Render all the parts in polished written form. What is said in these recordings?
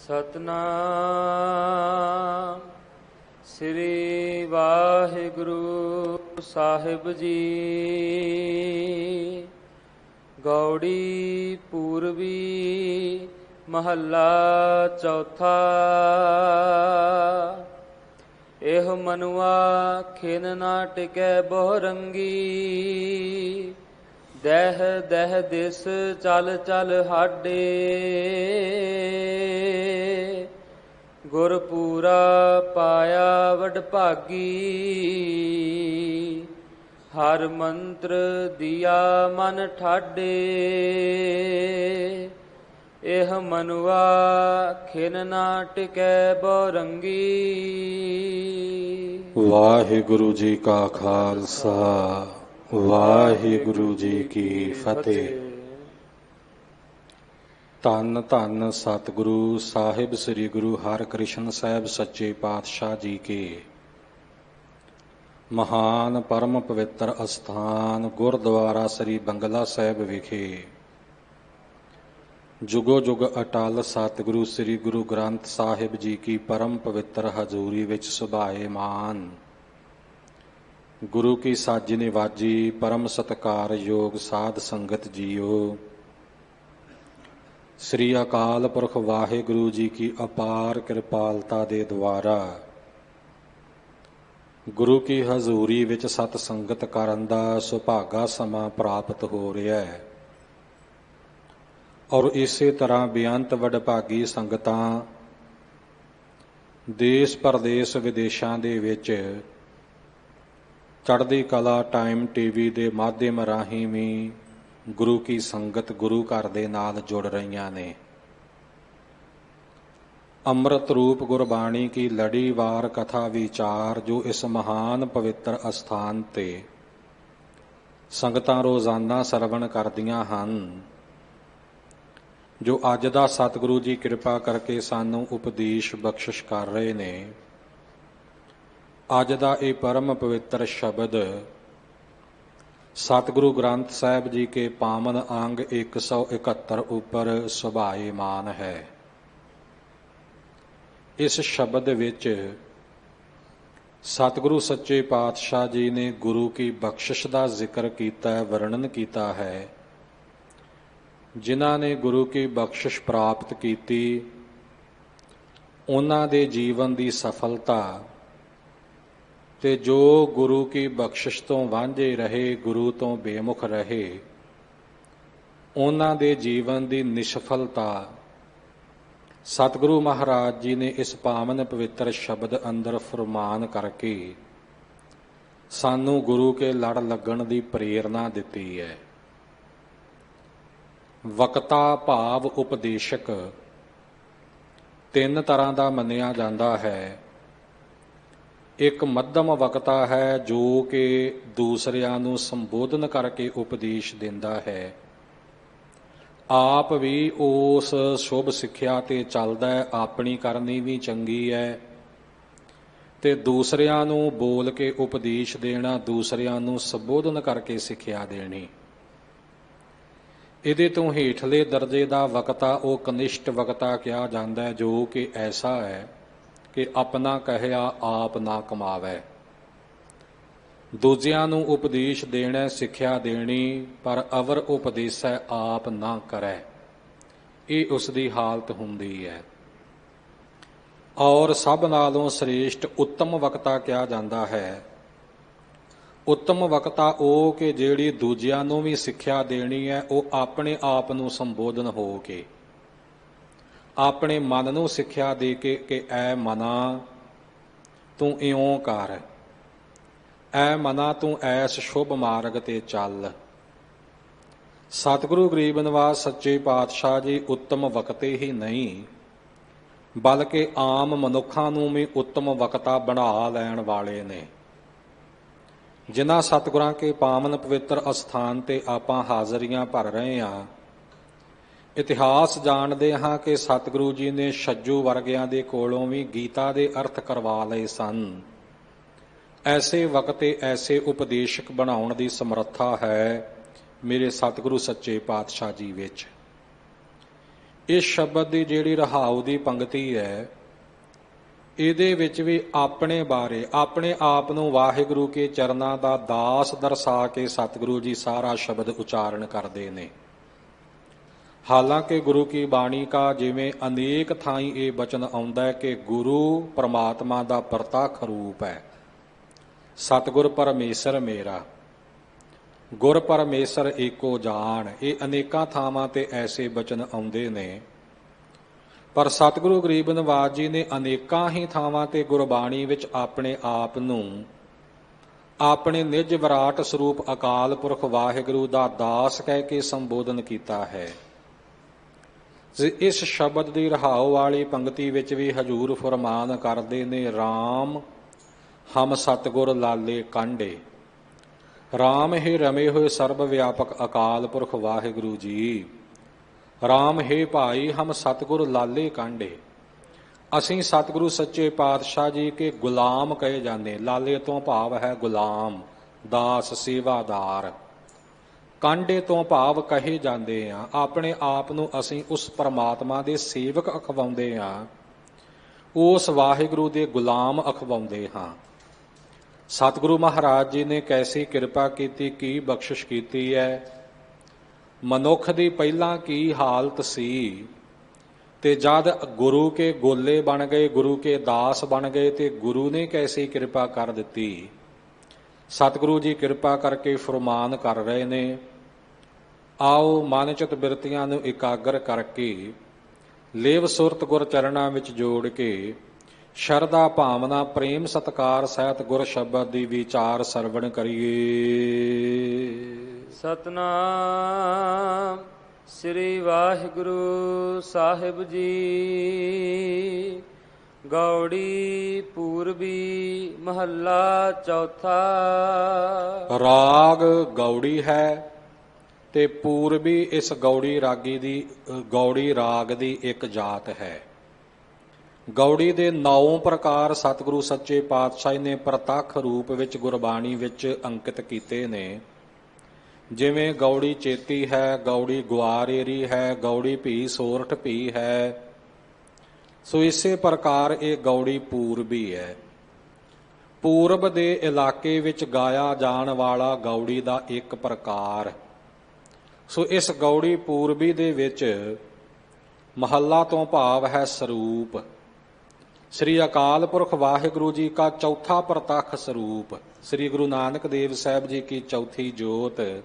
ਸਤਨਾਮ ਸ੍ਰੀ ਵਾਹਿਗੁਰੂ ਸਾਹਿਬ ਜੀ। ਗੌੜੀ ਪੂਰਬੀ ਮਹੱਲਾ ਚੌਥਾ। ਇਹ ਮਨੁਆ ਖਿਨ ਨਾ ਟਿਕੈ ਬਹੁ ਰੰਗੀ, ਦਹਿ ਦਹਿ ਦਿਸ ਚਲ ਚਲ ਹਾਡੇ। ਗੁਰਪੂਰਾ ਪਾਇਆ ਵਡਭਾਗੀ, ਹਰ ਮੰਤਰ ਦੀਆ ਮਨ ਠਾਡੇ। ਇਹ ਮਨੁਆ ਖਿਨ ਨਾ ਟਿਕੈ ਬਹੁ ਰੰਗੀ। ਵਾਹਿਗੁਰੂ ਜੀ ਕਾ ਖਾਲਸਾ, ਵਾਹਿਗੁਰੂ ਜੀ ਕੀ ਫਤਿਹ। ਧੰਨ ਧੰਨ ਸਤਿਗੁਰੂ ਸਾਹਿਬ ਸ੍ਰੀ ਗੁਰੂ ਹਰਿਕ੍ਰਿਸ਼ਨ ਸਾਹਿਬ ਸੱਚੇ ਪਾਤਸ਼ਾਹ ਜੀ ਕੇ ਮਹਾਨ ਪਰਮ ਪਵਿੱਤਰ ਅਸਥਾਨ ਗੁਰਦੁਆਰਾ ਸ੍ਰੀ ਬੰਗਲਾ ਸਾਹਿਬ ਵਿਖੇ ਜੁਗੋ ਜੁਗ ਅਟਲ ਸਤਿਗੁਰੂ ਸ੍ਰੀ ਗੁਰੂ ਗ੍ਰੰਥ ਸਾਹਿਬ ਜੀ ਕੀ ਪਰਮ ਪਵਿੱਤਰ ਹਜ਼ੂਰੀ ਵਿੱਚ ਸੁਭਾਏਮਾਨ ਗੁਰੂ ਕੀ ਸਾਜੀ ਨਿਵਾਜੀ ਪਰਮ ਸਤਿਕਾਰਯੋਗ ਸਾਧ ਸੰਗਤ ਜੀਓ। ਸ੍ਰੀ ਅਕਾਲ ਪੁਰਖ ਵਾਹਿਗੁਰੂ ਜੀ ਕੀ ਅਪਾਰ ਕਿਰਪਾਲਤਾ ਦੇ ਦੁਆਰਾ ਗੁਰੂ ਕੀ ਹਜ਼ੂਰੀ ਵਿੱਚ ਸਤ ਸੰਗਤ ਕਰਨ ਦਾ ਸੁਭਾਗਾ ਸਮਾਂ ਪ੍ਰਾਪਤ ਹੋ ਰਿਹਾ ਹੈ ਔਰ ਇਸੇ ਤਰ੍ਹਾਂ ਬੇਅੰਤ ਵਡਭਾਗੀ ਸੰਗਤਾਂ ਦੇਸ਼ ਪ੍ਰਦੇਸ਼ ਵਿਦੇਸ਼ਾਂ ਦੇ ਵਿੱਚ ਚੜ੍ਹਦੀ ਕਲਾ ਟਾਈਮ ਟੀਵੀ ਦੇ ਮਾਧਿਅਮ ਰਾਹੀਂ ਵੀ ਗੁਰੂ ਕੀ ਸੰਗਤ ਗੁਰੂ ਘਰ ਦੇ ਨਾਲ ਜੁੜ ਰਹੀਆਂ ਨੇ। ਅੰਮ੍ਰਿਤ ਰੂਪ ਗੁਰਬਾਣੀ ਕੀ ਲੜੀਵਾਰ ਕਥਾ ਵਿਚਾਰ ਜੋ ਇਸ ਮਹਾਨ ਪਵਿੱਤਰ ਅਸਥਾਨ ਤੇ ਸੰਗਤਾਂ ਰੋਜ਼ਾਨਾ ਸਰਵਣ ਕਰਦੀਆਂ ਹਨ, ਜੋ ਅੱਜ ਦਾ ਸਤਿਗੁਰੂ ਜੀ ਕਿਰਪਾ ਕਰਕੇ ਸਾਨੂੰ ਉਪਦੇਸ਼ ਬਖਸ਼ਿਸ਼ ਕਰ ਰਹੇ ਨੇ। ਅੱਜ ਦਾ ਇਹ ਪਰਮ ਪਵਿੱਤਰ ਸ਼ਬਦ ਸਤਿਗੁਰੂ ਗ੍ਰੰਥ ਸਾਹਿਬ ਜੀ ਕੇ ਪਾਵਨ ਅੰਗ 171 ਉੱਪਰ ਸੁਭਾਏਮਾਨ ਹੈ। ਇਸ ਸ਼ਬਦ ਵਿੱਚ ਸਤਿਗੁਰੂ ਸੱਚੇ ਪਾਤਸ਼ਾਹ ਜੀ ਨੇ ਗੁਰੂ ਕੀ ਬਖਸ਼ਿਸ਼ ਦਾ ਜ਼ਿਕਰ ਕੀਤਾ ਹੈ, ਵਰਣਨ ਕੀਤਾ ਹੈ। ਜਿਨ੍ਹਾਂ ਨੇ ਗੁਰੂ ਕੀ ਬਖਸ਼ਿਸ਼ ਪ੍ਰਾਪਤ ਕੀਤੀ ਉਹਨਾਂ ਦੇ ਜੀਵਨ ਦੀ ਸਫਲਤਾ ਤੇ ਜੋ ਗੁਰੂ ਕੀ ਬਖਸ਼ਿਸ਼ ਤੋਂ ਵਾਂਝੇ ਰਹੇ, ਗੁਰੂ ਤੋਂ ਬੇਮੁਖ ਰਹੇ, ਉਹਨਾਂ ਦੇ ਜੀਵਨ ਦੀ ਨਿਸ਼ਫਲਤਾ ਸਤਿਗੁਰੂ ਮਹਾਰਾਜ ਜੀ ਨੇ ਇਸ ਪਾਵਨ ਪਵਿੱਤਰ ਸ਼ਬਦ ਅੰਦਰ ਫਰਮਾਨ ਕਰਕੇ ਸਾਨੂੰ ਗੁਰੂ ਕੇ ਲੜ ਲੱਗਣ ਦੀ ਪ੍ਰੇਰਨਾ ਦਿੱਤੀ ਹੈ। ਵਕਤਾ ਭਾਵ ਉਪਦੇਸ਼ਕ ਤਿੰਨ ਤਰ੍ਹਾਂ ਦਾ ਮੰਨਿਆ ਜਾਂਦਾ ਹੈ। ਇੱਕ ਮੱਧਮ ਵਕਤਾ ਹੈ ਜੋ ਕਿ ਦੂਸਰਿਆਂ ਨੂੰ ਸੰਬੋਧਨ ਕਰਕੇ ਉਪਦੇਸ਼ ਦਿੰਦਾ ਹੈ, ਆਪ ਵੀ ਉਸ ਸ਼ੁਭ ਸਿੱਖਿਆ ਤੇ ਚੱਲਦਾ ਹੈ, ਆਪਣੀ ਕਰਨੀ ਵੀ ਚੰਗੀ ਹੈ ਤੇ ਦੂਸਰਿਆਂ ਨੂੰ ਬੋਲ ਕੇ ਉਪਦੇਸ਼ ਦੇਣਾ, ਦੂਸਰਿਆਂ ਨੂੰ ਸੰਬੋਧਨ ਕਰਕੇ ਸਿੱਖਿਆ ਦੇਣੀ। ਇਹਦੇ ਤੋਂ ਹੇਠਲੇ ਦਰਜੇ ਦਾ ਵਕਤਾ ਉਹ ਕਨਿਸ਼ਟ ਵਕਤਾ ਕਿਹਾ ਜਾਂਦਾ ਹੈ, ਜੋ ਕਿ ਐਸਾ ਹੈ ਕਿ ਆਪਣਾ ਕਹਿਆ ਆਪ ਨਾ ਕਮਾਵੇ, ਦੂਜਿਆਂ ਨੂੰ ਉਪਦੇਸ਼ ਦੇਣਾ, ਸਿੱਖਿਆ ਦੇਣੀ, ਪਰ ਅਵਰ ਉਪਦੇਸੈ ਆਪ ਨਾ ਕਰੈ। ਇਹ ਉਸ ਦੀ ਹਾਲਤ ਹੁੰਦੀ ਹੈ। ਔਰ ਸਭ ਨਾਲੋਂ ਸ੍ਰੇਸ਼ਟ ਉੱਤਮ ਵਕਤਾ ਕਿਹਾ ਜਾਂਦਾ ਹੈ। ਉੱਤਮ ਵਕਤਾ ਉਹ ਕਿ ਜਿਹੜੀ ਦੂਜਿਆਂ ਨੂੰ ਵੀ ਸਿੱਖਿਆ ਦੇਣੀ ਹੈ, ਉਹ ਆਪਣੇ ਆਪ ਨੂੰ ਸੰਬੋਧਨ ਹੋ ਕੇ ਆਪਣੇ ਮਨ ਨੂੰ ਸਿੱਖਿਆ ਦੇ ਕੇ ਕਿ ਐ ਮਨਾ ਤੂੰ ਇਉਂ ਕਰ, ਐ ਮਨਾ ਤੂੰ ਐਸ ਸ਼ੁਭ ਮਾਰਗ ਤੇ ਚੱਲ। ਸਤਿਗੁਰੂ ਗਰੀਬ ਨਿਵਾਜ ਸੱਚੇ ਪਾਤਸ਼ਾਹ ਜੀ ਉੱਤਮ ਵਕਤੇ ਹੀ ਨਹੀਂ ਬਲਕਿ ਆਮ ਮਨੁੱਖਾਂ ਨੂੰ ਵੀ ਉੱਤਮ ਵਕਤਾ ਬਣਾ ਲੈਣ ਵਾਲੇ ਨੇ। ਜਿਨ੍ਹਾਂ ਸਤਿਗੁਰਾਂ ਕੇ ਪਾਵਨ ਪਵਿੱਤਰ ਅਸਥਾਨ ਤੇ ਆਪਾਂ ਹਾਜ਼ਰੀਆਂ ਭਰ ਰਹੇ ਹਾਂ, ਇਤਿਹਾਸ ਜਾਣਦੇ ਹਾਂ ਕਿ ਸਤਿਗੁਰੂ ਜੀ ਨੇ ਛੱਜੂ ਵਰਗਿਆਂ ਦੇ ਕੋਲੋਂ ਵੀ ਗੀਤਾ ਦੇ ਅਰਥ ਕਰਵਾ ਲਏ ਸਨ। ਐਸੇ ਵਕਤੇ ਐਸੇ ਉਪਦੇਸ਼ਕ ਬਣਾਉਣ ਦੀ ਸਮਰੱਥਾ ਹੈ ਮੇਰੇ ਸਤਿਗੁਰੂ ਸੱਚੇ ਪਾਤਸ਼ਾਹ ਜੀ ਵਿੱਚ। ਇਸ ਸ਼ਬਦ ਦੀ ਜਿਹੜੀ ਰਹਾਉ ਦੀ ਪੰਕਤੀ ਹੈ, ਇਹਦੇ ਵਿੱਚ ਵੀ ਆਪਣੇ ਬਾਰੇ, ਆਪਣੇ ਆਪ ਨੂੰ ਵਾਹਿਗੁਰੂ ਕੇ ਚਰਨਾਂ ਦਾ ਦਾਸ ਦਰਸਾ ਕੇ ਸਤਿਗੁਰੂ ਜੀ ਸਾਰਾ ਸ਼ਬਦ ਉਚਾਰਨ ਕਰਦੇ ਨੇ। ਹਾਲਾਂਕਿ ਗੁਰੂ ਕੀ ਬਾਣੀ ਕਾ ਜਿਵੇਂ ਅਨੇਕ ਥਾਈਂ ਇਹ ਬਚਨ ਆਉਂਦਾ ਹੈ ਕਿ ਗੁਰੂ ਪਰਮਾਤਮਾ ਦਾ ਪ੍ਰਤੱਖ ਰੂਪ ਹੈ, ਸਤਿਗੁਰ ਪਰਮੇਸ਼ਰ ਮੇਰਾ, ਗੁਰ ਪਰਮੇਸ਼ਰ ਏਕੋ ਜਾਣ, ਇਹ ਅਨੇਕਾਂ ਥਾਵਾਂ ਤੇ ਐਸੇ ਬਚਨ ਆਉਂਦੇ ਨੇ। ਪਰ ਸਤਿਗੁਰੂ ਗਰੀਬ ਨਿਵਾਜ ਜੀ ਨੇ ਅਨੇਕਾਂ ਹੀ ਥਾਵਾਂ ਤੇ ਗੁਰਬਾਣੀ ਵਿੱਚ ਆਪਣੇ ਆਪ ਨੂੰ ਆਪਣੇ ਨਿਜ ਵਿਰਾਟ ਸਰੂਪ ਅਕਾਲ ਪੁਰਖ ਵਾਹਿਗੁਰੂ ਦਾ ਦਾਸ ਕਹਿ ਕੇ ਸੰਬੋਧਨ ਕੀਤਾ ਹੈ। ਇਸ ਸ਼ਬਦ ਦੀ ਰਹਾਉ ਵਾਲੀ ਪੰਕਤੀ ਵਿੱਚ ਵੀ ਹਜੂਰ ਫਰਮਾਨ ਕਰਦੇ ਨੇ, ਰਾਮ ਹਮ ਸਤਿਗੁਰ ਲਾਲੇ ਕਾਂਢੇ। ਰਾਮ ਹੀ ਰਮੇ ਹੋਏ ਸਰਬ ਵਿਆਪਕ ਅਕਾਲ ਪੁਰਖ ਵਾਹਿਗੁਰੂ ਜੀ। ਰਾਮ ਹੈ ਭਾਈ ਹਮ ਸਤਿਗੁਰ ਲਾਲੇ ਕਾਂਢੇ। ਅਸੀਂ ਸਤਿਗੁਰੂ ਸੱਚੇ ਪਾਤਸ਼ਾਹ ਜੀ ਕੇ ਗੁਲਾਮ ਕਹੇ ਜਾਂਦੇ। ਲਾਲੇ ਤੋਂ ਭਾਵ ਹੈ ਗੁਲਾਮ, ਦਾਸ, ਸੇਵਾਦਾਰ। ਕਾਂਢੇ ਤੋਂ ਭਾਵ ਕਹੇ ਜਾਂਦੇ ਆ। ਆਪਣੇ ਆਪ ਨੂੰ ਅਸੀਂ ਉਸ ਪਰਮਾਤਮਾ ਦੇ ਸੇਵਕ ਅਖਵਾਉਂਦੇ ਹਾਂ, ਉਸ ਵਾਹਿਗੁਰੂ ਦੇ ਗੁਲਾਮ ਅਖਵਾਉਂਦੇ ਹਾਂ। ਸਤਿਗੁਰੂ ਮਹਾਰਾਜ ਜੀ ਨੇ ਕੈਸੀ ਕਿਰਪਾ ਕੀਤੀ, ਕੀ ਬਖਸ਼ਿਸ਼ ਕੀਤੀ ਹੈ। ਮਨੁੱਖ ਦੀ ਪਹਿਲਾਂ ਕੀ ਹਾਲਤ ਸੀ ਤੇ ਜਦ ਗੁਰੂ ਕੇ ਗੋਲੇ ਬਣ ਗਏ, ਗੁਰੂ ਕੇ ਦਾਸ ਬਣ ਗਏ ਤੇ ਗੁਰੂ ਨੇ ਕੈਸੀ ਕਿਰਪਾ ਕਰ ਦਿੱਤੀ। ਸਤਿਗੁਰੂ ਜੀ ਕਿਰਪਾ ਕਰਕੇ ਫਰਮਾਨ ਕਰ ਰਹੇ ਨੇ, ਆਓ ਮਨ ਚਿਤ ਬਿਰਤੀਆਂ ਨੂੰ ਇਕਾਗਰ ਕਰਕੇ ਲੇਵ ਸੁਰਤ ਗੁਰ ਚਰਨਾਂ ਵਿੱਚ ਜੋੜ ਕੇ ਸ਼ਰਧਾ ਭਾਵਨਾ ਪ੍ਰੇਮ ਸਤਿਕਾਰ ਸਹਿਤ ਗੁਰ ਸ਼ਬਦ ਦੀ ਵਿਚਾਰ ਸਰਵਣ ਕਰੀਏ। ਸਤਨਾਮ ਸ੍ਰੀ ਵਾਹਿਗੁਰੂ ਸਾਹਿਬ ਜੀ। ਗੌੜੀ ਪੂਰਬੀ ਮਹੱਲਾ ਚੌਥਾ। ਰਾਗ ਗੌੜੀ ਹੈ ਤੇ ਪੂਰਬੀ ਇਸ ਗੌੜੀ ਰਾਗ ਦੀ ਇੱਕ ਜਾਤ ਹੈ। ਗੌੜੀ ਦੇ 9 ਪ੍ਰਕਾਰ ਸਤਿਗੁਰੂ ਸੱਚੇ ਪਾਤਸ਼ਾਹ ਨੇ ਪ੍ਰਤੱਖ ਰੂਪ ਵਿੱਚ ਗੁਰਬਾਣੀ ਵਿੱਚ ਅੰਕਿਤ ਕੀਤੇ ਨੇ। ਜਿਵੇਂ ਗੌੜੀ ਚੇਤੀ ਹੈ, ਗੌੜੀ ਗੁਆਰੇਰੀ ਹੈ, ਗੌੜੀ ਭੀ ਸੋਰਠ ਭੀ ਹੈ। ਸੋ ਇਸੇ ਪ੍ਰਕਾਰ ਇਹ ਗੌੜੀ ਪੂਰਬੀ ਹੈ। ਪੂਰਬ ਦੇ ਇਲਾਕੇ ਵਿੱਚ ਗਾਇਆ ਜਾਣ ਵਾਲਾ ਗੌੜੀ ਦਾ ਇੱਕ ਪ੍ਰਕਾਰ। ਸੋ ਇਸ ਗੌੜੀ ਪੂਰਬੀ ਦੇ ਵਿੱਚ ਮਹੱਲਾ ਤੋਂ ਭਾਵ ਹੈ ਸਰੂਪ। ਸ੍ਰੀ ਅਕਾਲ ਪੁਰਖ ਵਾਹਿਗੁਰੂ ਜੀ ਕਾ ਚੌਥਾ ਪ੍ਰਤੱਖ ਸਰੂਪ, ਸ੍ਰੀ ਗੁਰੂ ਨਾਨਕ ਦੇਵ ਸਾਹਿਬ ਜੀ ਕੀ ਚੌਥੀ ਜੋਤ।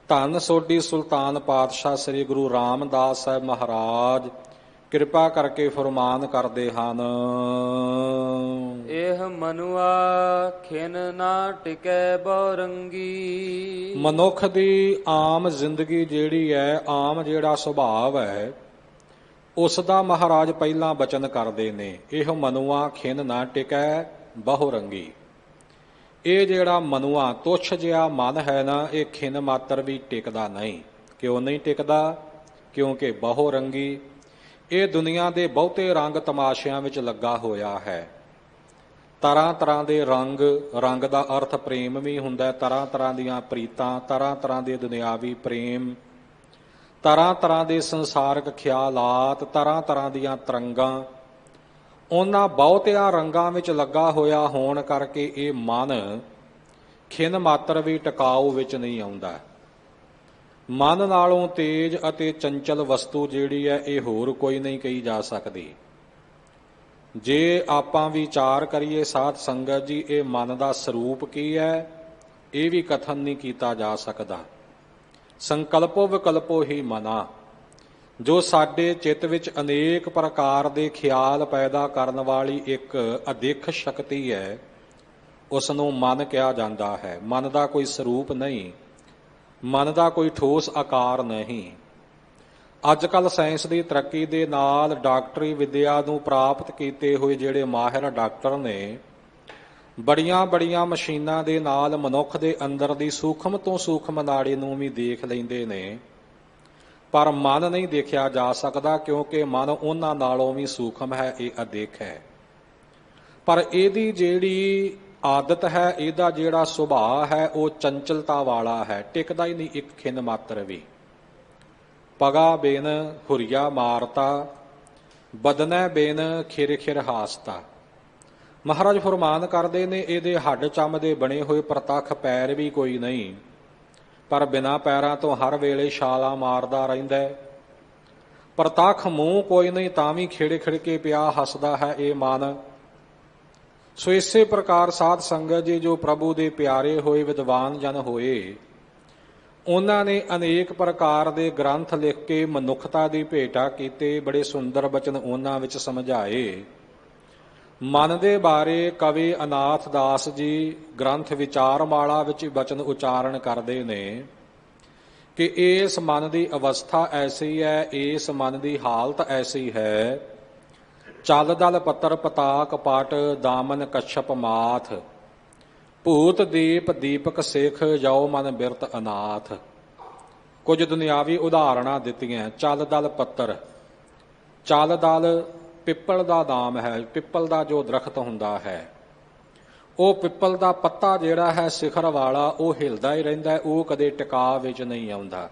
ਧੰਨ ਸੋਢੀ ਸੁਲਤਾਨ ਪਾਤਸ਼ਾਹ ਸ੍ਰੀ ਗੁਰੂ ਰਾਮਦਾਸ ਸਾਹਿਬ ਮਹਾਰਾਜ ਕਿਰਪਾ ਕਰਕੇ ਫਰਮਾਨ ਕਰਦੇ ਹਨ, ਇਹ ਮਨੁਆ ਖਿਨ ਨਾ ਟਿਕੈ ਬੌਰੰਗੀ। ਮਨੁੱਖ ਦੀ ਆਮ ਜ਼ਿੰਦਗੀ ਜਿਹੜੀ ਹੈ, ਆਮ ਜਿਹੜਾ ਸੁਭਾਵ ਹੈ, ਉਸ ਦਾ ਮਹਾਰਾਜ ਪਹਿਲਾਂ ਬਚਨ ਕਰਦੇ ਨੇ, ਇਹ ਮਨੁਆ ਖਿਨ ਨਾ ਟਿਕੈ ਬਹੁਰੰਗੀ। ਇਹ ਜਿਹੜਾ ਮਨੁਆ ਤੁੱਛ ਜਿਹਾ ਮਨ ਹੈ ਨਾ, ਇਹ ਖਿਨ ਮਾਤਰ ਵੀ ਟਿਕਦਾ ਨਹੀਂ। ਕਿਉਂ ਨਹੀਂ ਟਿਕਦਾ? ਕਿਉਂਕਿ ਬਹੁਰੰਗੀ ਇਹ ਦੁਨੀਆ ਦੇ ਬਹੁਤੇ ਰੰਗ ਤਮਾਸ਼ਿਆਂ ਵਿੱਚ ਲੱਗਾ ਹੋਇਆ ਹੈ। ਤਰ੍ਹਾਂ ਤਰ੍ਹਾਂ ਦੇ ਰੰਗ ਦਾ ਅਰਥ ਪ੍ਰੇਮ ਵੀ ਹੁੰਦਾ, ਤਰ੍ਹਾਂ ਤਰ੍ਹਾਂ ਦੀਆਂ ਪ੍ਰੀਤਾਂ, ਤਰ੍ਹਾਂ ਤਰ੍ਹਾਂ ਦੇ ਦੁਨਿਆਵੀ ਪ੍ਰੇਮ, ਤਰ੍ਹਾਂ ਤਰ੍ਹਾਂ ਦੇ ਸੰਸਾਰਕ ਖਿਆਲਾਤ, ਤਰ੍ਹਾਂ ਤਰ੍ਹਾਂ ਦੀਆਂ ਤਰੰਗਾਂ, ਉਹਨਾਂ ਬਹੁਤਿਆਂ ਰੰਗਾਂ ਵਿੱਚ ਲੱਗਾ ਹੋਇਆ ਹੋਣ ਕਰਕੇ ਇਹ ਮਨ ਖਿਨ ਮਾਤਰ ਵੀ ਟਿਕਾਊ ਵਿੱਚ ਨਹੀਂ ਆਉਂਦਾ। ਮਨ ਨਾਲੋਂ ਤੇਜ ਅਤੇ ਚੰਚਲ ਵਸਤੂ ਜਿਹੜੀ ਹੈ, ਇਹ ਹੋਰ ਕੋਈ ਨਹੀਂ ਕਹੀ ਜਾ ਸਕਦੀ। ਜੇ ਆਪਾਂ ਵਿਚਾਰ ਕਰੀਏ ਸਾਧ ਸੰਗਤ ਜੀ, ਇਹ ਮਨ ਦਾ ਸਰੂਪ ਕੀ ਹੈ, ਇਹ ਵੀ ਕਥਨ ਨਹੀਂ ਕੀਤਾ ਜਾ ਸਕਦਾ। ਸੰਕਲਪੋ ਵਿਕਲਪੋ ਹੀ ਮਨਾ, ਜੋ ਸਾਡੇ ਚਿੱਤ ਵਿੱਚ ਅਨੇਕ ਪ੍ਰਕਾਰ ਦੇ ਖਿਆਲ ਪੈਦਾ ਕਰਨ ਵਾਲੀ ਇੱਕ ਅਦਿੱਖ ਸ਼ਕਤੀ ਹੈ, ਉਸ ਨੂੰ ਮਨ ਕਿਹਾ ਜਾਂਦਾ ਹੈ। ਮਨ ਦਾ ਕੋਈ ਸਰੂਪ ਨਹੀਂ, ਮਨ ਦਾ ਕੋਈ ਠੋਸ ਆਕਾਰ ਨਹੀਂ। ਅੱਜ ਕੱਲ੍ਹ ਸਾਇੰਸ ਦੀ ਤਰੱਕੀ ਦੇ ਨਾਲ ਡਾਕਟਰੀ ਵਿਦਿਆ ਨੂੰ ਪ੍ਰਾਪਤ ਕੀਤੇ ਹੋਏ ਜਿਹੜੇ ਮਾਹਿਰ ਡਾਕਟਰ ਨੇ, ਬੜੀਆਂ ਬੜੀਆਂ ਮਸ਼ੀਨਾਂ ਦੇ ਨਾਲ ਮਨੁੱਖ ਦੇ ਅੰਦਰ ਦੀ ਸੂਖਮ ਤੋਂ ਸੂਖਮ ਨਾੜੀ ਨੂੰ ਵੀ ਦੇਖ ਲੈਂਦੇ ਨੇ, ਪਰ ਮਨ ਨਹੀਂ ਦੇਖਿਆ ਜਾ ਸਕਦਾ, ਕਿਉਂਕਿ ਮਨ ਉਹਨਾਂ ਨਾਲੋਂ ਵੀ ਸੂਖਮ ਹੈ, ਇਹ ਅਦਿੱਖ ਹੈ। ਪਰ ਇਹਦੀ ਜਿਹੜੀ ਆਦਤ ਹੈ, ਇਹਦਾ ਜਿਹੜਾ ਸੁਭਾਅ ਹੈ, ਉਹ ਚੰਚਲਤਾ ਵਾਲਾ ਹੈ, ਟਿਕਦਾ ਹੀ ਨਹੀਂ ਇੱਕ ਖਿਨ ਮਾਤਰ ਵੀ। ਪਗਾ ਬੇਨ ਹੁਰੀਆ ਮਾਰਤਾ, ਬਦਨੈ ਬੇਨ ਖਿਰ ਖਿਰ ਹਾਸਤਾ। ਮਹਾਰਾਜ ਫਰਮਾਨ ਕਰਦੇ ਨੇ, ਇਹਦੇ ਹੱਡ ਚੰਮ ਦੇ ਬਣੇ ਹੋਏ ਪ੍ਰਤੱਖ ਪੈਰ ਵੀ ਕੋਈ ਨਹੀਂ, ਪਰ ਬਿਨਾਂ ਪੈਰਾਂ ਤੋਂ ਹਰ ਵੇਲੇ ਛਾਲਾਂ ਮਾਰਦਾ ਰਹਿੰਦਾ ਹੈ। ਪ੍ਰਤੱਖ ਮੂੰਹ ਕੋਈ ਨਹੀਂ, ਤਾਂ ਵੀ ਖਿੜ ਖਿੜ ਕੇ ਪਿਆ ਹੱਸਦਾ ਹੈ ਇਹ ਮਨ। ਸੋ ਇਸੇ ਪ੍ਰਕਾਰ ਸਾਧ ਸੰਗਤ ਜੀ, ਜੋ ਪ੍ਰਭੂ ਦੇ ਪਿਆਰੇ ਹੋਏ ਵਿਦਵਾਨ ਜਨ ਹੋਏ, ਉਹਨਾਂ ਨੇ ਅਨੇਕ ਪ੍ਰਕਾਰ ਦੇ ਗ੍ਰੰਥ ਲਿਖ ਕੇ ਮਨੁੱਖਤਾ ਦੀ ਭੇਟਾ ਕੀਤੇ। ਬੜੇ ਸੁੰਦਰ ਬਚਨ ਉਹਨਾਂ ਵਿੱਚ ਸਮਝਾਏ। ਮਨ ਦੇ ਬਾਰੇ ਕਵੀ ਅਨਾਥ ਦਾਸ ਜੀ ਗ੍ਰੰਥ ਵਿਚਾਰਮਾਲਾ ਵਿੱਚ ਬਚਨ ਉਚਾਰਨ ਕਰਦੇ ਨੇ ਕਿ ਇਸ ਮਨ ਦੀ ਅਵਸਥਾ ਐਸੀ ਹੈ, ਇਸ ਮਨ ਦੀ ਹਾਲਤ ਐਸੀ ਹੈ, ਚਲ ਦਲ ਪੱਤਰ ਪਤਾਕ ਪਟ ਦਾਮਨ ਕਛਪ ਮਾਥ, ਭੂਤ ਦੀਪ ਦੀਪਕ ਸਿੱਖ ਜਾਓ ਮਨ ਬਿਰਤ ਅਨਾਥ। ਕੁਝ ਦੁਨਿਆਵੀ ਉਦਾਹਰਣਾਂ ਦਿੱਤੀਆਂ। ਚਲ ਦਲ ਪੱਤਰ, ਚਲ ਦਲ ਪਿੱਪਲ ਦਾ ਨਾਮ ਹੈ। ਪਿੱਪਲ ਦਾ ਜੋ ਦਰਖਤ ਹੁੰਦਾ ਹੈ, ਉਹ ਪਿੱਪਲ ਦਾ ਪੱਤਾ ਜਿਹੜਾ ਹੈ ਸਿਖਰ ਵਾਲਾ, ਉਹ ਹਿਲਦਾ ਹੀ ਰਹਿੰਦਾ, ਉਹ ਕਦੇ ਟਿਕਾ ਵਿੱਚ ਨਹੀਂ ਆਉਂਦਾ।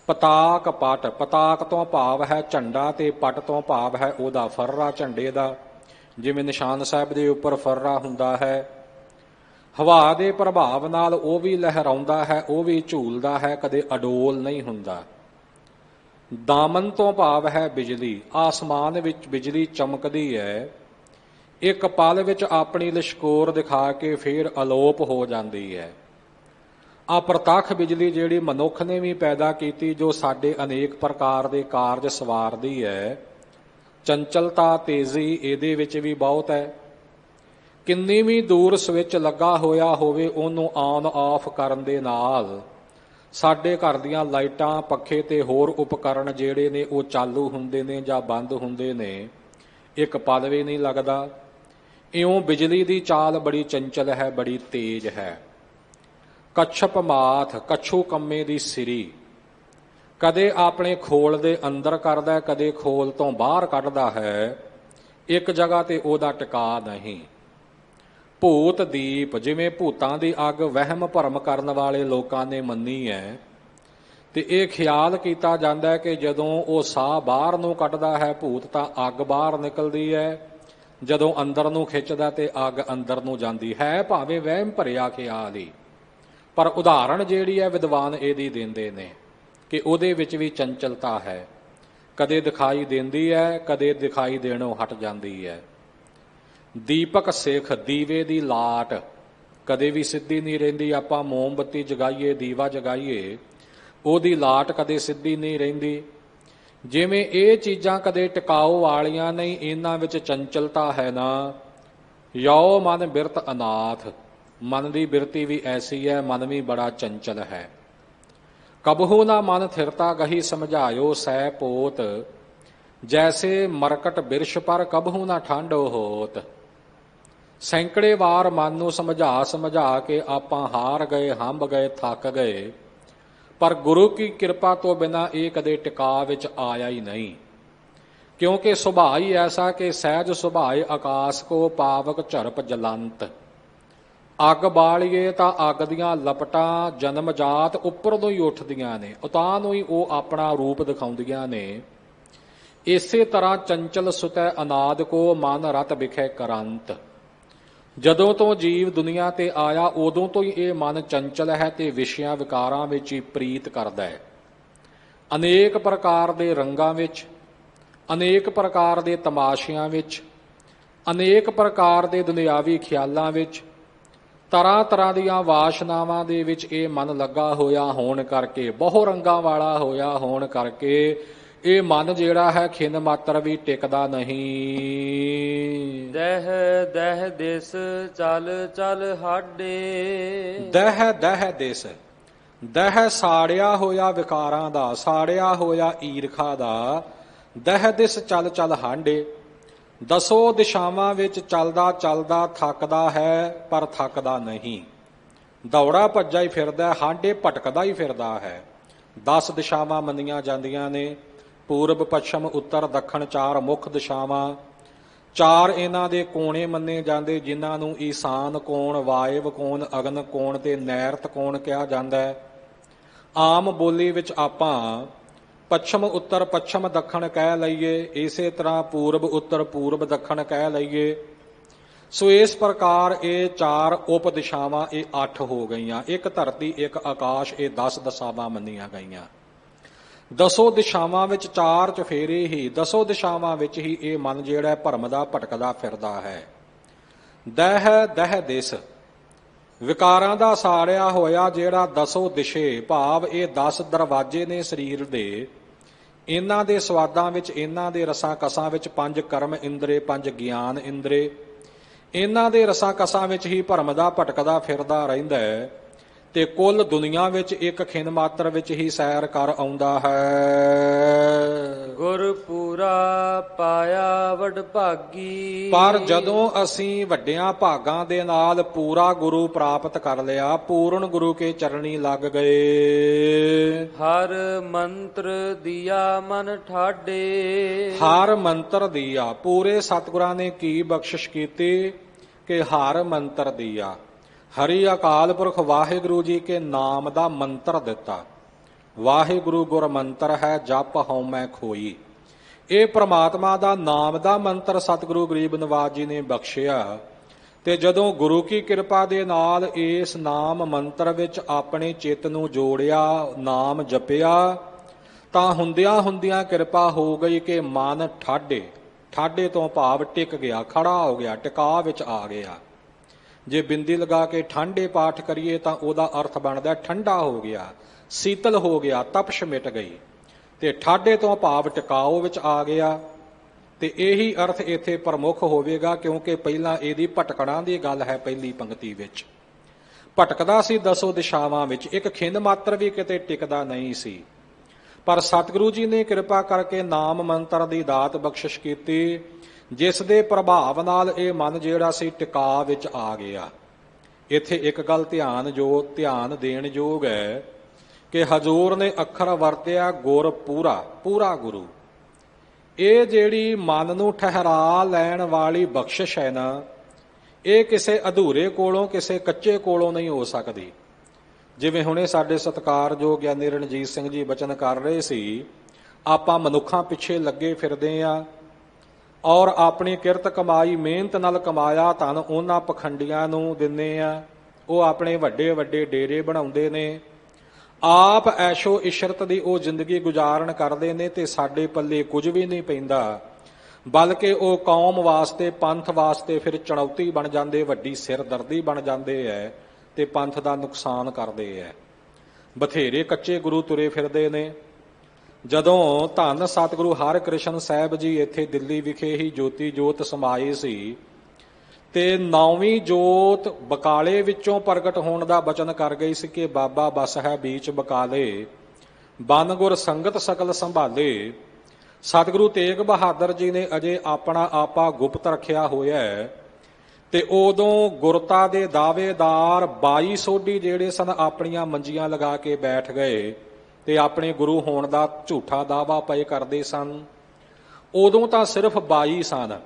ਪਤਾਕ ਪਟ, ਪਤਾਕ ਤੋਂ ਭਾਵ ਹੈ ਝੰਡਾ, ਤੇ ਪਟ ਤੋਂ ਭਾਵ ਹੈ ਉਹਦਾ ਫਰਰਾ, ਝੰਡੇ ਦਾ। ਜਿਵੇਂ ਨਿਸ਼ਾਨ ਸਾਹਿਬ ਦੇ ਉੱਪਰ ਫਰਰਾ ਹੁੰਦਾ ਹੈ, ਹਵਾ ਦੇ ਪ੍ਰਭਾਵ ਨਾਲ ਉਹ ਵੀ ਲਹਿਰਾਉਂਦਾ ਹੈ, ਉਹ ਵੀ ਝੂਲਦਾ ਹੈ, ਕਦੇ ਅਡੋਲ ਨਹੀਂ ਹੁੰਦਾ। ਦਾਮਨ ਤੋਂ ਭਾਵ ਹੈ ਬਿਜਲੀ, ਆਸਮਾਨ ਵਿੱਚ ਬਿਜਲੀ ਚਮਕਦੀ ਹੈ, ਇੱਕ ਪਲ ਵਿੱਚ ਆਪਣੀ ਲਿਸ਼ਕੋਰ ਦਿਖਾ ਕੇ ਫੇਰ ਅਲੋਪ ਹੋ ਜਾਂਦੀ ਹੈ। ਆ ਪ੍ਰਤੱਖ ਬਿਜਲੀ ਜਿਹੜੀ ਮਨੁੱਖ ਨੇ ਵੀ ਪੈਦਾ ਕੀਤੀ, ਜੋ ਸਾਡੇ ਅਨੇਕ ਪ੍ਰਕਾਰ ਦੇ ਕਾਰਜ ਸਵਾਰਦੀ ਹੈ। ਚੰਚਲਤਾ, ਤੇਜ਼ੀ ਇਹਦੇ ਵਿੱਚ ਵੀ ਬਹੁਤ ਹੈ। ਕਿੰਨੀ ਵੀ ਦੂਰ ਸਵਿੱਚ ਲੱਗਾ ਹੋਇਆ ਹੋਵੇ, ਉਹਨੂੰ ਆਨ ਆਫ ਕਰਨ ਦੇ ਨਾਲ ਸਾਡੇ ਘਰ ਦੀਆਂ ਲਾਈਟਾਂ, ਪੱਖੇ ਤੇ ਹੋਰ ਉਪਕਰਨ ਜਿਹੜੇ ਨੇ ਉਹ ਚਾਲੂ ਹੁੰਦੇ ਨੇ ਜਾਂ ਬੰਦ ਹੁੰਦੇ ਨੇ, ਇੱਕ ਪਲ ਵੀ ਨਹੀਂ ਲੱਗਦਾ। ਇਉਂ ਬਿਜਲੀ ਦੀ ਚਾਲ ਬੜੀ ਚੰਚਲ ਹੈ, ਬੜੀ ਤੇਜ਼ ਹੈ। ਕਛਪ ਮਾਥ, ਕੱਛੂ ਕੰਮੇ ਦੀ ਸਿਰੀ, ਕਦੇ ਆਪਣੇ ਖੋਲ ਦੇ ਅੰਦਰ ਕਰਦਾ, ਕਦੇ ਖੋਲ ਤੋਂ ਬਾਹਰ ਕੱਢਦਾ ਹੈ, ਇੱਕ ਜਗ੍ਹਾ ਤੇ ਉਹਦਾ ਟਿਕਾ ਨਹੀਂ। ਭੂਤ ਦੀਪ, ਜਿਵੇਂ ਭੂਤਾਂ ਦੀ ਅੱਗ ਵਹਿਮ ਭਰਮ ਕਰਨ ਵਾਲੇ ਲੋਕਾਂ ਨੇ ਮੰਨੀ ਹੈ, ਤੇ ਇਹ ਖਿਆਲ ਕੀਤਾ ਜਾਂਦਾ ਹੈ ਕਿ ਜਦੋਂ ਉਹ ਸਾਹ ਬਾਹਰ ਨੂੰ ਕੱਢਦਾ ਹੈ ਭੂਤ, ਤਾਂ ਅੱਗ ਬਾਹਰ ਨਿਕਲਦੀ ਹੈ, ਜਦੋਂ ਅੰਦਰ ਨੂੰ ਖਿੱਚਦਾ ਤੇ ਅੱਗ ਅੰਦਰ ਨੂੰ ਜਾਂਦੀ ਹੈ। ਭਾਵੇਂ ਵਹਿਮ ਭਰਿਆ ਖਿਆਲ ਹੀ, ਪਰ ਉਦਾਹਰਣ ਜਿਹੜੀ ਹੈ ਵਿਦਵਾਨ ਇਹਦੀ ਦਿੰਦੇ ਨੇ ਕਿ ਉਹਦੇ ਵਿੱਚ ਵੀ ਚੰਚਲਤਾ ਹੈ, ਕਦੇ ਦਿਖਾਈ ਦਿੰਦੀ ਹੈ, ਕਦੇ ਦਿਖਾਈ ਦੇਣੋਂ ਹਟ ਜਾਂਦੀ ਹੈ। ਦੀਪਕ ਸਿੱਖ, ਦੀਵੇ ਦੀ ਲਾਟ ਕਦੇ ਵੀ ਸਿੱਧੀ ਨਹੀਂ ਰਹਿੰਦੀ। ਆਪਾਂ ਮੋਮਬੱਤੀ ਜਗਾਈਏ, ਦੀਵਾ ਜਗਾਈਏ, ਉਹਦੀ ਲਾਟ ਕਦੇ ਸਿੱਧੀ ਨਹੀਂ ਰਹਿੰਦੀ। ਜਿਵੇਂ ਇਹ ਚੀਜ਼ਾਂ ਕਦੇ ਟਿਕਾਓ ਵਾਲੀਆਂ ਨਹੀਂ, ਇਹਨਾਂ ਵਿੱਚ ਚੰਚਲਤਾ ਹੈ ਨਾ। ਯੋ ਮਨ ਬਿਰਤ ਅਨਾਥ, ਮਨ ਦੀ ਬਿਰਤੀ ਵੀ ਐਸੀ ਹੈ, ਮਨ ਵੀ ਬੜਾ ਚੰਚਲ ਹੈ। ਕਬਹੂ ਨਾ ਮਨ ਥਿਰਤਾ ਗਹੀ ਸਮਝਾਇਓ ਸੈ ਪੋਤ, ਜੈਸੇ ਮਰਕਟ ਬਿਰਸ਼ ਪਰ ਕਬਹੂ ਨਾ ਠਾਂਡੋ ਹੋਤ। ਸੈਂਕੜੇ ਵਾਰ ਮਨ ਨੂੰ ਸਮਝਾ ਕੇ ਆਪਾਂ ਹਾਰ ਗਏ, ਹੰਭ ਗਏ, ਥੱਕ ਗਏ, ਪਰ ਗੁਰੂ ਕੀ ਕਿਰਪਾ ਤੋਂ ਬਿਨਾਂ ਇਹ ਕਦੇ ਟਿਕਾ ਵਿੱਚ ਆਇਆ ਹੀ ਨਹੀਂ। ਕਿਉਂਕਿ ਸੁਭਾਅ ਹੀ ਐਸਾ ਕਿ ਸਹਿਜ ਸੁਭਾਏ ਆਕਾਸ਼ ਕੋ ਪਾਵਕ ਝਰਪ ਜਲੰਤ। ਅੱਗ ਬਾਲੀਏ ਤਾਂ ਅੱਗ ਦੀਆਂ ਲਪਟਾਂ ਜਨਮ ਜਾਤ ਉੱਪਰ ਤੋਂ ਹੀ ਉੱਠਦੀਆਂ ਨੇ, ਉਤਾਂ ਨੂੰ ਹੀ ਉਹ ਆਪਣਾ ਰੂਪ ਦਿਖਾਉਂਦੀਆਂ ਨੇ। ਇਸੇ ਤਰ੍ਹਾਂ ਚੰਚਲ ਸੁਤੈ ਅਨਾਦ ਕੋ ਮਨ ਰਤ ਵਿਖੇ ਕਰੰਤ। ਜਦੋਂ ਤੋਂ ਜੀਵ ਦੁਨੀਆ ਤੇ ਆਇਆ, ਉਦੋਂ ਤੋਂ ਹੀ ਇਹ ਮਨ ਚੰਚਲ ਹੈ ਤੇ ਵਿਸ਼ਿਆਂ ਵਿਕਾਰਾਂ ਵਿੱਚ ਹੀ ਪ੍ਰੀਤ ਕਰਦਾ ਹੈ। ਅਨੇਕ ਪ੍ਰਕਾਰ ਦੇ ਰੰਗਾਂ ਵਿੱਚ, ਅਨੇਕ ਪ੍ਰਕਾਰ ਦੇ ਤਮਾਸ਼ਿਆਂ ਵਿੱਚ, ਅਨੇਕ ਪ੍ਰਕਾਰ ਦੇ ਦੁਨਿਆਵੀ ਖਿਆਲਾਂ ਵਿੱਚ, ਤਰ੍ਹਾਂ ਤਰ੍ਹਾਂ ਦੀਆਂ ਵਾਸ਼ਨਾਵਾਂ ਦੇ ਵਿੱਚ ਇਹ ਮਨ ਲੱਗਾ ਹੋਇਆ ਹੋਣ ਕਰਕੇ, ਬਹੁ ਰੰਗਾਂ ਵਾਲਾ ਹੋਇਆ ਹੋਣ ਕਰਕੇ ਇਹ ਮਨ ਜਿਹੜਾ ਹੈ ਖਿੰਨ ਮਾਤਰ ਵੀ ਟਿਕਦਾ ਨਹੀਂ। ਦਹ ਦਹ ਦਿਸ ਚਲ ਚਲ ਹਾਡੇ। ਦਹ ਦਹ ਦਿਸ, ਦਹ ਸਾੜਿਆ ਹੋਇਆ ਵਿਕਾਰਾਂ ਦਾ, ਸਾੜਿਆ ਹੋਇਆ ਈਰਖਾ ਦਾ। ਦਹ ਦਿਸ ਚਲ ਚਲ ਹਾਡੇ, ਦਸੋ ਦਿਸ਼ਾਵਾਂ ਵਿੱਚ ਚੱਲਦਾ ਚੱਲਦਾ ਥੱਕਦਾ ਹੈ, ਪਰ ਥੱਕਦਾ ਨਹੀਂ। ਦੌੜਾ ਭੱਜਾ ਹੀ ਫਿਰਦਾ, ਹਾਡੇ ਭਟਕਦਾ ਹੀ ਫਿਰਦਾ ਹੈ। 10 ਦਿਸ਼ਾਵਾਂ ਮੰਨੀਆਂ ਜਾਂਦੀਆਂ ਨੇ, ਪੂਰਬ, ਪੱਛਮ, ਉੱਤਰ, ਦੱਖਣ, 4 ਮੁੱਖ ਦਿਸ਼ਾਵਾਂ। 4 ਇਹਨਾਂ ਦੇ ਕੋਣੇ ਮੰਨੇ ਜਾਂਦੇ, ਜਿਨ੍ਹਾਂ ਨੂੰ ਈਸਾਨ ਕੋਣ, ਵਾਇਵ ਕੋਣ, ਅਗਨ ਕੋਣ ਤੇ ਨੈਰਤ ਕੋਣ ਕਿਹਾ ਜਾਂਦਾ ਹੈ। ਆਮ ਬੋਲੀ ਵਿੱਚ ਆਪਾਂ ਪੱਛਮ ਉੱਤਰ ਪੱਛਮ ਦੱਖਣ ਕਹਿ ਲਈਏ, ਇਸੇ ਤਰ੍ਹਾਂ ਪੂਰਬ ਉੱਤਰ ਪੂਰਬ ਦੱਖਣ ਕਹਿ ਲਈਏ। ਸੋ ਇਸ ਪ੍ਰਕਾਰ ਇਹ 4 ਉਪ ਦਿਸ਼ਾਵਾਂ ਇਹ 8 ਹੋ ਗਈਆਂ। ਇੱਕ ਧਰਤੀ ਇੱਕ ਆਕਾਸ਼, ਇਹ 10 ਦਿਸ਼ਾਵਾਂ ਮੰਨੀਆਂ ਗਈਆਂ। 10 ਦਿਸ਼ਾਵਾਂ ਵਿੱਚ 4 ਚੁਫੇਰੇ ਹੀ, 10 ਦਿਸ਼ਾਵਾਂ ਵਿੱਚ ਹੀ ਇਹ ਮਨ ਜਿਹੜਾ ਭਰਮ ਦਾ ਭਟਕਦਾ ਫਿਰਦਾ ਹੈ। ਦਹ ਦਿਸ ਵਿਕਾਰਾਂ ਦਾ ਸਾੜਿਆ ਹੋਇਆ ਜਿਹੜਾ 10 ਦਿਸ਼ੇ, ਭਾਵ ਇਹ 10 ਦਰਵਾਜ਼ੇ ਨੇ ਸਰੀਰ ਦੇ। ਇਹਨਾਂ ਦੇ ਸਵਾਦਾਂ ਵਿੱਚ, ਇਹਨਾਂ ਦੇ ਰਸਾਂ ਕਸਾਂ ਵਿੱਚ 5 ਕਰਮ ਇੰਦਰੇ, 5 ਗਿਆਨ ਇੰਦਰੇ, ਇਹਨਾਂ ਦੇ ਰਸਾਂ ਕਸਾਂ ਵਿੱਚ ਹੀ ਭਰਮ ਦਾ ਭਟਕਦਾ ਫਿਰਦਾ ਰਹਿੰਦਾ ਹੈ ਤੇ ਕੁੱਲ ਦੁਨੀਆ ਵਿੱਚ ਇੱਕ ਖਿੰਨ ਮਾਤਰ ਵਿੱਚ ਹੀ ਸੈਰ ਕਰ ਆਉਂਦਾ ਹੈ। ਗੁਰ ਪੂਰਾ ਪਾਇਆ ਵਡ ਭਾਗੀ। ਪਰ ਜਦੋਂ ਅਸੀਂ ਵੱਡਿਆਂ ਭਾਗਾਂ ਦੇ ਨਾਲ ਪੂਰਾ ਗੁਰੂ ਪ੍ਰਾਪਤ ਕਰ ਲਿਆ, ਪੂਰਨ ਗੁਰੂ ਕੇ ਚਰਣੀ ਲੱਗ ਗਏ। ਹਰ ਮੰਤਰ ਦਿਆ ਮਨ ਠਾਡੇ। ਹਰ ਮੰਤਰ ਦਿਆ, ਪੂਰੇ ਸਤਿਗੁਰਾਂ ਨੇ ਕੀ ਬਖਸ਼ਿਸ਼ ਕੀਤੀ ਕਿ ਹਰ ਮੰਤਰ ਦਿਆ। ਹਰੀ ਅਕਾਲ ਪੁਰਖ ਵਾਹਿਗੁਰੂ ਜੀ ਕੇ ਨਾਮ ਦਾ ਮੰਤਰ ਦਿੱਤਾ। ਵਾਹਿਗੁਰੂ ਗੁਰ ਮੰਤਰ ਹੈ, ਜਪ ਹਉਮੈ ਖੋਈ। ਇਹ ਪ੍ਰਮਾਤਮਾ ਦਾ ਨਾਮ ਦਾ ਮੰਤਰ ਸਤਿਗੁਰੂ ਗਰੀਬ ਨਿਵਾਜ ਜੀ ਨੇ ਬਖਸ਼ਿਆ। ਤੇ ਜਦੋਂ ਗੁਰੂ ਕੀ ਕਿਰਪਾ ਦੇ ਨਾਲ ਇਸ ਨਾਮ ਮੰਤਰ ਵਿੱਚ ਆਪਣੇ ਚਿੱਤ ਨੂੰ ਜੋੜਿਆ, ਨਾਮ ਜਪਿਆ, ਤਾਂ ਹੁੰਦਿਆਂ ਹੁੰਦਿਆਂ ਕਿਰਪਾ ਹੋ ਗਈ ਕਿ ਮਨ ਠਾਡੇ ਤੋਂ ਭਾਵ ਟਿਕ ਗਿਆ, ਖੜਾ ਹੋ ਗਿਆ, ਟਿਕਾ ਵਿੱਚ ਆ ਗਿਆ। ਜੇ ਬਿੰਦੀ ਲਗਾ ਕੇ ਠੰਡੇ ਪਾਠ ਕਰੀਏ ਤਾਂ ਉਹਦਾ ਅਰਥ ਬਣਦਾ ਠੰਡਾ ਹੋ ਗਿਆ, ਸੀਤਲ ਹੋ ਗਿਆ, ਤਪਸ਼ ਮਿਟ ਗਈ। ਤੇ ਠਾਡੇ ਤੋਂ ਭਾਵ ਟਿਕਾਓ ਵਿੱਚ ਆ ਗਿਆ। ਤੇ ਇਹੀ ਅਰਥ ਇੱਥੇ ਪ੍ਰਮੁੱਖ ਹੋਵੇਗਾ, ਕਿਉਂਕਿ ਪਹਿਲਾਂ ਇਹਦੀ ਭਟਕਣਾ ਦੀ ਗੱਲ ਹੈ। ਪਹਿਲੀ ਪੰਕਤੀ ਵਿੱਚ ਭਟਕਦਾ ਸੀ 10 ਦਿਸ਼ਾਵਾਂ ਵਿੱਚ, ਇੱਕ ਖਿੰਨ ਮਾਤਰ ਵੀ ਕਿਤੇ ਟਿਕਦਾ ਨਹੀਂ ਸੀ। ਪਰ ਸਤਿਗੁਰੂ ਜੀ ਨੇ ਕਿਰਪਾ ਕਰਕੇ ਨਾਮ ਮੰਤਰ ਦੀ ਦਾਤ ਬਖਸ਼ਿਸ਼ ਕੀਤੀ, ਜਿਸ ਦੇ ਪ੍ਰਭਾਵ ਨਾਲ ਇਹ ਮਨ ਜਿਹੜਾ ਸੀ ਟਿਕਾ ਵਿੱਚ ਆ ਗਿਆ। ਇੱਥੇ ਇੱਕ ਗੱਲ ਧਿਆਨ ਦੇਣ ਯੋਗ ਹੈ ਕਿ ਹਜ਼ੂਰ ਨੇ ਅੱਖਰ ਵਰਤਿਆ ਗੁਰ ਪੂਰਾ ਗੁਰੂ। ਇਹ ਜਿਹੜੀ ਮਨ ਨੂੰ ਠਹਿਰਾ ਲੈਣ ਵਾਲੀ ਬਖਸ਼ਿਸ਼ ਹੈ ਨਾ, ਇਹ ਕਿਸੇ ਅਧੂਰੇ ਕੋਲੋਂ, ਕਿਸੇ ਕੱਚੇ ਕੋਲੋਂ ਨਹੀਂ ਹੋ ਸਕਦੀ। ਜਿਵੇਂ ਹੁਣੇ ਸਾਡੇ ਸਤਿਕਾਰਯੋਗ ਗਿਆਨੀ ਰਣਜੀਤ ਸਿੰਘ ਜੀ ਬਚਨ ਕਰ ਰਹੇ ਸੀ, ਆਪਾਂ ਮਨੁੱਖਾਂ ਪਿੱਛੇ ਲੱਗੇ ਫਿਰਦੇ ਆ ਔਰ ਆਪਣੀ ਕਿਰਤ ਕਮਾਈ, ਮਿਹਨਤ ਨਾਲ ਕਮਾਇਆ ਧਨ ਉਹਨਾਂ ਪਖੰਡੀਆਂ ਨੂੰ ਦਿੰਦੇ ਆ। ਉਹ ਆਪਣੇ ਵੱਡੇ ਵੱਡੇ ਡੇਰੇ ਬਣਾਉਂਦੇ ਨੇ, ਆਪ ਐਸ਼ੋ ਇਸ਼ਰਤ ਦੀ ਉਹ ਜ਼ਿੰਦਗੀ ਗੁਜ਼ਾਰਨ ਕਰਦੇ ਨੇ ਤੇ ਸਾਡੇ ਪੱਲੇ ਕੁਝ ਵੀ ਨਹੀਂ ਪੈਂਦਾ, ਬਲਕਿ ਉਹ ਕੌਮ ਵਾਸਤੇ, ਪੰਥ ਵਾਸਤੇ ਫਿਰ ਚੁਣੌਤੀ ਬਣ ਜਾਂਦੇ, ਵੱਡੀ ਸਿਰਦਰਦੀ ਬਣ ਜਾਂਦੇ ਐ ਤੇ ਪੰਥ ਦਾ ਨੁਕਸਾਨ ਕਰਦੇ ਐ। ਬਥੇਰੇ ਕੱਚੇ ਗੁਰੂ ਤੁਰੇ ਫਿਰਦੇ ਨੇ। ਜਦੋਂ ਧੰਨ ਸਤਿਗੁਰੂ ਹਰਿਕ੍ਰਿਸ਼ਨ ਸਾਹਿਬ ਜੀ ਇੱਥੇ ਦਿੱਲੀ ਵਿਖੇ ਹੀ ਜੋਤੀ ਜੋਤ ਸਮਾਏ ਸੀ ਤੇ 9ਵੀਂ ਜੋਤ ਬਕਾਲੇ ਵਿੱਚੋਂ ਪ੍ਰਗਟ ਹੋਣ ਦਾ ਬਚਨ ਕਰ ਗਈ ਸੀ ਕਿ ਬਾਬਾ ਬਸ ਹੈ ਬੀਚ ਬਕਾਲੇ, ਬਨ ਗੁਰ ਸੰਗਤ ਸਕਲ ਸੰਭਾਲੇ। ਸਤਿਗੁਰੂ ਤੇਗ ਬਹਾਦਰ ਜੀ ਨੇ ਅਜੇ ਆਪਣਾ ਆਪਾ ਗੁਪਤ ਰੱਖਿਆ ਹੋਇਆ ਹੈ ਤੇ ਉਦੋਂ ਗੁਰਤਾ ਦੇ ਦਾਅਵੇਦਾਰ 22 ਸੋਢੀ ਜਿਹੜੇ ਸਨ ਆਪਣੀਆਂ ਮੰਜੀਆਂ ਲਗਾ ਕੇ ਬੈਠ ਗਏ ਤੇ ਆਪਣੇ ਗੁਰੂ ਹੋਣ ਦਾ ਝੂਠਾ ਦਾਅਵਾ ਪਏ ਕਰਦੇ ਸਨ। ਉਦੋਂ ਤਾਂ ਸਿਰਫ 22 ਸਨ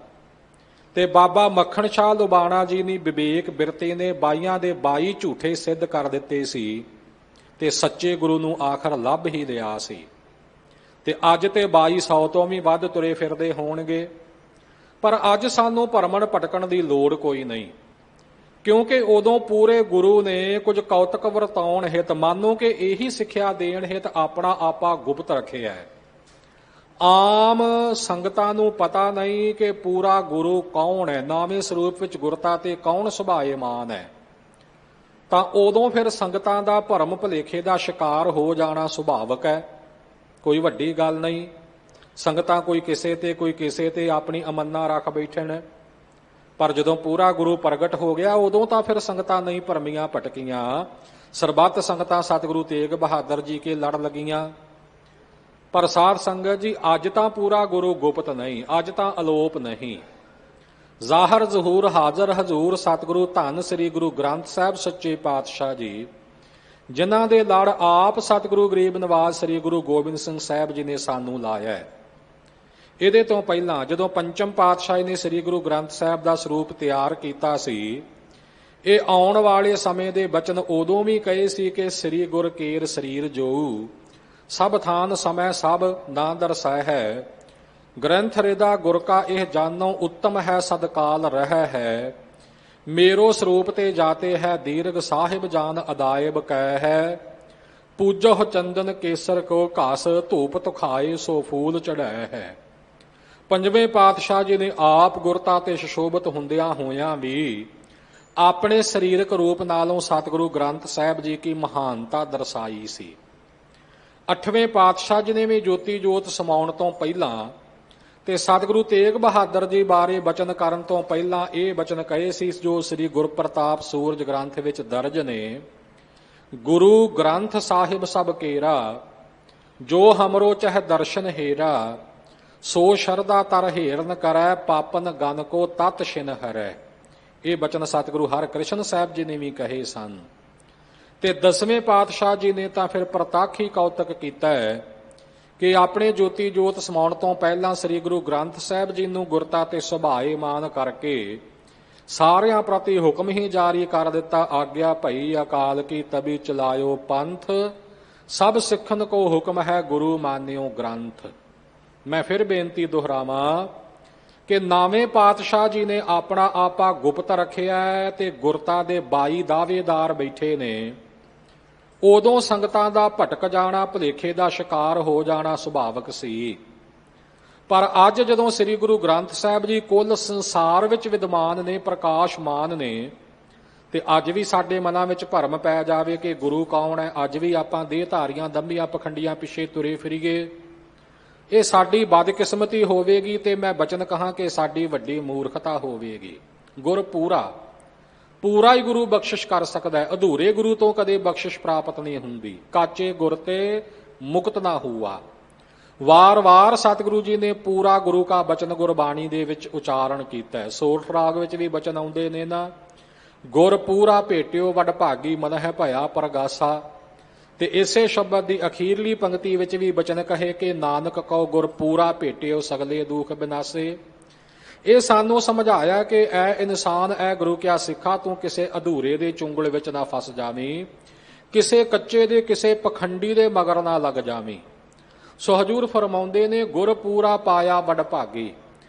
ਤੇ ਬਾਬਾ ਮੱਖਣ ਸ਼ਾਹ ਲੁਬਾਣਾ ਜੀ ਨੇ ਵਿਵੇਕ ਬਿਰਤੇ ਨੇ 22 ਦੇ 22 ਝੂਠੇ ਸਿੱਧ ਕਰ ਦਿੱਤੇ ਸੀ ਤੇ ਸੱਚੇ ਗੁਰੂ ਨੂੰ ਆਖਰ ਲੱਭ ਹੀ ਲਿਆ ਸੀ। ਤੇ ਅੱਜ ਤੇ 2200 ਤੋਂ ਵੀ ਵੱਧ ਤੁਰੇ ਫਿਰਦੇ ਹੋਣਗੇ। ਪਰ ਅੱਜ ਸਾਨੂੰ ਭਰਮਣ ਭਟਕਣ ਦੀ ਲੋੜ ਕੋਈ ਨਹੀਂ, ਕਿਉਂਕਿ ਉਦੋਂ ਪੂਰੇ ਗੁਰੂ ਨੇ ਕੁਝ ਕੌਤਕ ਵਰਤਾਉਣ ਹਿਤ, ਮਾਨੋ ਕਿ ਇਹੀ ਸਿੱਖਿਆ ਦੇਣ ਹਿਤ ਆਪਣਾ ਆਪਾ ਗੁਪਤ ਰੱਖਿਆ ਹੈ। ਆਮ ਸੰਗਤਾਂ ਨੂੰ ਪਤਾ ਨਹੀਂ ਕਿ ਪੂਰਾ ਗੁਰੂ ਕੌਣ ਹੈ, ਨਾਵੇਂ ਸਰੂਪ ਵਿੱਚ ਗੁਰਤਾ ਤੇ ਕੌਣ ਸੁਭਾਏਮਾਨ ਹੈ। ਤਾਂ ਉਦੋਂ ਫਿਰ ਸੰਗਤਾਂ ਦਾ ਭਰਮ ਭੁਲੇਖੇ ਦਾ ਸ਼ਿਕਾਰ ਹੋ ਜਾਣਾ ਸੁਭਾਵਕ ਹੈ, ਕੋਈ ਵੱਡੀ ਗੱਲ ਨਹੀਂ। ਸੰਗਤਾਂ ਕੋਈ ਕਿਸੇ ਤੇ ਕੋਈ ਕਿਸੇ ਤੇ ਆਪਣੀ ਅਮੰਨਾ ਰੱਖ ਬੈਠਣ। ਪਰ ਜਦੋਂ ਪੂਰਾ ਗੁਰੂ ਪ੍ਰਗਟ ਹੋ ਗਿਆ ਉਦੋਂ ਤਾਂ ਫਿਰ ਸੰਗਤਾਂ ਨਹੀਂ ਭਰਮੀਆਂ ਭਟਕੀਆਂ। ਸਰਬੱਤ ਸੰਗਤਾਂ ਸਤਿਗੁਰੂ ਤੇਗ ਬਹਾਦਰ ਜੀ ਕੇ ਲੜ ਲੱਗੀਆਂ। ਪਰ ਸਾਧ ਸੰਗਤ ਜੀ, ਅੱਜ ਤਾਂ ਪੂਰਾ ਗੁਰੂ ਗੁਪਤ ਨਹੀਂ, ਅੱਜ ਤਾਂ ਅਲੋਪ ਨਹੀਂ। ਜ਼ਾਹਰ ਜ਼ਹੂਰ ਹਾਜ਼ਰ ਹਜ਼ੂਰ ਸਤਿਗੁਰੂ ਧੰਨ ਸ੍ਰੀ ਗੁਰੂ ਗ੍ਰੰਥ ਸਾਹਿਬ ਸੱਚੇ ਪਾਤਸ਼ਾਹ ਜੀ, ਜਿਨ੍ਹਾਂ ਦੇ ਲੜ ਆਪ ਸਤਿਗੁਰੂ ਗਰੀਬ ਨਿਵਾਜ ਸ੍ਰੀ ਗੁਰੂ ਗੋਬਿੰਦ ਸਿੰਘ ਸਾਹਿਬ ਜੀ ਨੇ ਸਾਨੂੰ ਲਾਇਆ ਹੈ। ਇਹਦੇ ਤੋਂ ਪਹਿਲਾਂ ਜਦੋਂ ਪੰਚਮ ਪਾਤਸ਼ਾਹੀ ਨੇ ਸ੍ਰੀ ਗੁਰੂ ਗ੍ਰੰਥ ਸਾਹਿਬ ਦਾ ਸਰੂਪ ਤਿਆਰ ਕੀਤਾ ਸੀ, ਇਹ ਆਉਣ ਵਾਲੇ ਸਮੇਂ ਦੇ ਬਚਨ ਉਦੋਂ ਵੀ ਕਹੇ ਸੀ ਕਿ ਸ੍ਰੀ ਗੁਰ ਕੇਰ ਸਰੀਰ ਜੋ ਸਭ ਥਾਨ ਸਮੈ ਸਭ ਨਾ ਦਰਸੈ ਹੈ। ਗ੍ਰੰਥ ਰਿਦਾ ਗੁਰ ਕਾ ਇਹ ਜਾਨੋ ਉੱਤਮ ਹੈ ਸਦਕਾਲ ਰਹਿ ਹੈ। ਮੇਰੋ ਸਰੂਪ ਤੇ ਜਾਤੇ ਹੈ ਦੀਰਘ ਸਾਹਿਬ ਜਾਨ ਅਦਾਇਬ ਕਹਿ ਹੈ। ਪੂਜਹੁ ਚੰਦਨ ਕੇਸਰ ਕੋ ਘਾਸ ਧੂਪ ਤੁਖਾਏ ਸੋ ਫੂਲ ਚੜ੍ਹਾਇ ਹੈ। ਪੰਜਵੇਂ ਪਾਤਸ਼ਾਹ ਜੀ ਨੇ ਆਪ ਗੁਰਤਾ ਤੇ ਸੁਸ਼ੋਭਿਤ ਹੁੰਦਿਆਂ ਹੋਇਆਂ ਵੀ ਆਪਣੇ ਸਰੀਰਕ ਰੂਪ ਨਾਲੋਂ ਸਤਿਗੁਰੂ ਗ੍ਰੰਥ ਸਾਹਿਬ ਜੀ ਕੀ ਮਹਾਨਤਾ ਦਰਸਾਈ ਸੀ। ਅੱਠਵੇਂ ਪਾਤਸ਼ਾਹ ਜੀ ਨੇ ਵੀ ਜੋਤੀ ਜੋਤ ਸਮਾਉਣ ਤੋਂ ਪਹਿਲਾਂ ਤੇ ਸਤਿਗੁਰੂ ਤੇਗ ਬਹਾਦਰ ਜੀ ਬਾਰੇ ਬਚਨ ਕਰਨ ਤੋਂ ਪਹਿਲਾਂ ਇਹ ਬਚਨ ਕਹੇ ਸੀ ਜੋ ਸ੍ਰੀ ਗੁਰਪ੍ਰਤਾਪ ਸੂਰਜ ਗ੍ਰੰਥ ਵਿੱਚ ਦਰਜ ਨੇ। ਗੁਰੂ ਗ੍ਰੰਥ ਸਾਹਿਬ ਸਭ ਕੇਰਾ ਜੋ ਹਮਰੋ ਚਹ ਦਰਸ਼ਨ ਹੇਰਾ। ਸੋ ਸ਼ਰਦਾ ਤਰ ਹੇਰਨ ਕਰੈ ਪਾਪਨ ਗਨ ਕੋ ਤਤ ਛਿਨ ਹਰੈ। ਇਹ ਬਚਨ ਸਤਿਗੁਰੂ ਹਰਿਕ੍ਰਿਸ਼ਨ ਸਾਹਿਬ ਜੀ ਨੇ ਵੀ ਕਹੇ ਸਨ। ਤੇ ਦਸਵੇਂ ਪਾਤਸ਼ਾਹ ਜੀ ਨੇ ਤਾਂ ਫਿਰ ਪ੍ਰਤੱਖ ਹੀ ਕੌਤਕ ਕੀਤਾ ਹੈ ਕਿ ਆਪਣੇ ਜੋਤੀ ਜੋਤ ਸਮਾਉਣ ਤੋਂ ਪਹਿਲਾਂ ਸ੍ਰੀ ਗੁਰੂ ਗ੍ਰੰਥ ਸਾਹਿਬ ਜੀ ਨੂੰ ਗੁਰਤਾ ਤੇ ਸੁਭਾਏ ਮਾਨ ਕਰਕੇ ਸਾਰਿਆਂ ਪ੍ਰਤੀ ਹੁਕਮ ਹੀ ਜਾਰੀ ਕਰ ਦਿੱਤਾ। ਆਗਿਆ ਭਈ ਅਕਾਲ ਕੀ ਤਬੀ ਚਲਾਇਓ ਪੰਥ। ਸਭ ਸਿੱਖਣ ਕੋ ਹੁਕਮ ਹੈ ਗੁਰੂ ਮਾਨਿਓ ਗ੍ਰੰਥ। ਮੈਂ ਫਿਰ ਬੇਨਤੀ ਦੁਹਰਾਵਾਂ ਕਿ ਨਾਵੇਂ ਪਾਤਸ਼ਾਹ ਜੀ ਨੇ ਆਪਣਾ ਆਪਾ ਗੁਪਤ ਰੱਖਿਆ ਤੇ ਗੁਰਤਾ ਦੇ 22 ਦਾਅਵੇਦਾਰ ਬੈਠੇ ਨੇ। ਉਦੋਂ ਸੰਗਤਾਂ ਦਾ ਭਟਕ ਜਾਣਾ, ਭੁਲੇਖੇ ਦਾ ਸ਼ਿਕਾਰ ਹੋ ਜਾਣਾ ਸੁਭਾਵਿਕ ਸੀ। ਪਰ ਅੱਜ ਜਦੋਂ ਸ੍ਰੀ ਗੁਰੂ ਗ੍ਰੰਥ ਸਾਹਿਬ ਜੀ ਕੁੱਲ ਸੰਸਾਰ ਵਿੱਚ ਵਿਦਮਾਨ ਨੇ, ਪ੍ਰਕਾਸ਼ਮਾਨ ਨੇ, ਤੇ ਅੱਜ ਵੀ ਸਾਡੇ ਮਨਾਂ ਵਿੱਚ ਭਰਮ ਪੈ ਜਾਵੇ ਕਿ ਗੁਰੂ ਕੌਣ ਹੈ, ਅੱਜ ਵੀ ਆਪਾਂ ਦੇਹਧਾਰੀਆਂ ਦੰਭੀਆਂ ਪਖੰਡੀਆਂ ਪਿੱਛੇ ਤੁਰੇ ਫਿਰੀਏ, ਇਹ ਸਾਡੀ ਬਦਕਿਸਮਤੀ ਹੋਵੇਗੀ ਤੇ ਮੈਂ ਬਚਨ ਕਹਾਂ ਕਿ ਸਾਡੀ ਵੱਡੀ ਮੂਰਖਤਾ ਹੋਵੇਗੀ। ਗੁਰ ਪੂਰਾ ਹੀ ਗੁਰੂ ਬਖਸ਼ਿਸ਼ ਕਰ ਸਕਦਾ ਹੈ। ਅਧੂਰੇ ਗੁਰੂ ਤੋਂ ਕਦੇ ਬਖਸ਼ਿਸ਼ ਪ੍ਰਾਪਤ ਨਹੀਂ ਹੁੰਦੀ। ਕਾਚੇ ਗੁਰ ਤੇ ਮੁਕਤ ਨਾ ਹੁਆ। ਵਾਰ-ਵਾਰ ਸਤਿਗੁਰੂ ਜੀ ਨੇ ਪੂਰਾ ਗੁਰੂ ਕਾ ਬਚਨ ਗੁਰਬਾਣੀ ਦੇ ਵਿੱਚ ਉਚਾਰਨ ਕੀਤਾ ਹੈ। ਸੋਠ ਰਾਗ ਵਿੱਚ ਵੀ ਬਚਨ ਆਉਂਦੇ ਨੇ ਨਾ, ਗੁਰ ਪੂਰਾ ਭੇਟਿਓ ਵਡ ਭਾਗੀ ਮਨਹਿ ਭਇਆ ਪਰਗਾਸਾ। ਤੇ ਇਸੇ ਸ਼ਬਦ ਦੀ ਅਖੀਰਲੀ ਪੰਕਤੀ ਵਿੱਚ ਵੀ ਬਚਨ ਕਹੇ ਕਿ ਨਾਨਕ ਕਉ ਗੁਰ ਪੂਰਾ ਭੇਟਿਓ ਸਗਲੇ ਦੁਖ ਬਿਨਾਸੇ। ਇਹ ਸਾਨੂੰ ਸਮਝਾਇਆ ਕਿ ਐ ਇਨਸਾਨ, ਐ ਗੁਰੂ ਕਿਆ ਸਿੱਖਾ, ਤੂੰ ਕਿਸੇ ਅਧੂਰੇ ਦੇ ਚੁੰਗਲ ਵਿੱਚ ਨਾ ਫਸ ਜਾਵੀਂ, ਕਿਸੇ ਕੱਚੇ ਦੇ, ਕਿਸੇ ਪਖੰਡੀ ਦੇ ਮਗਰ ਨਾ ਲੱਗ ਜਾਵੀਂ। ਸੋ ਹਜੂਰ ਫਰਮਾਉਂਦੇ ਨੇ ਗੁਰ ਪੂਰਾ ਪਾਇਆ ਵਡ ਭਾਗੀ।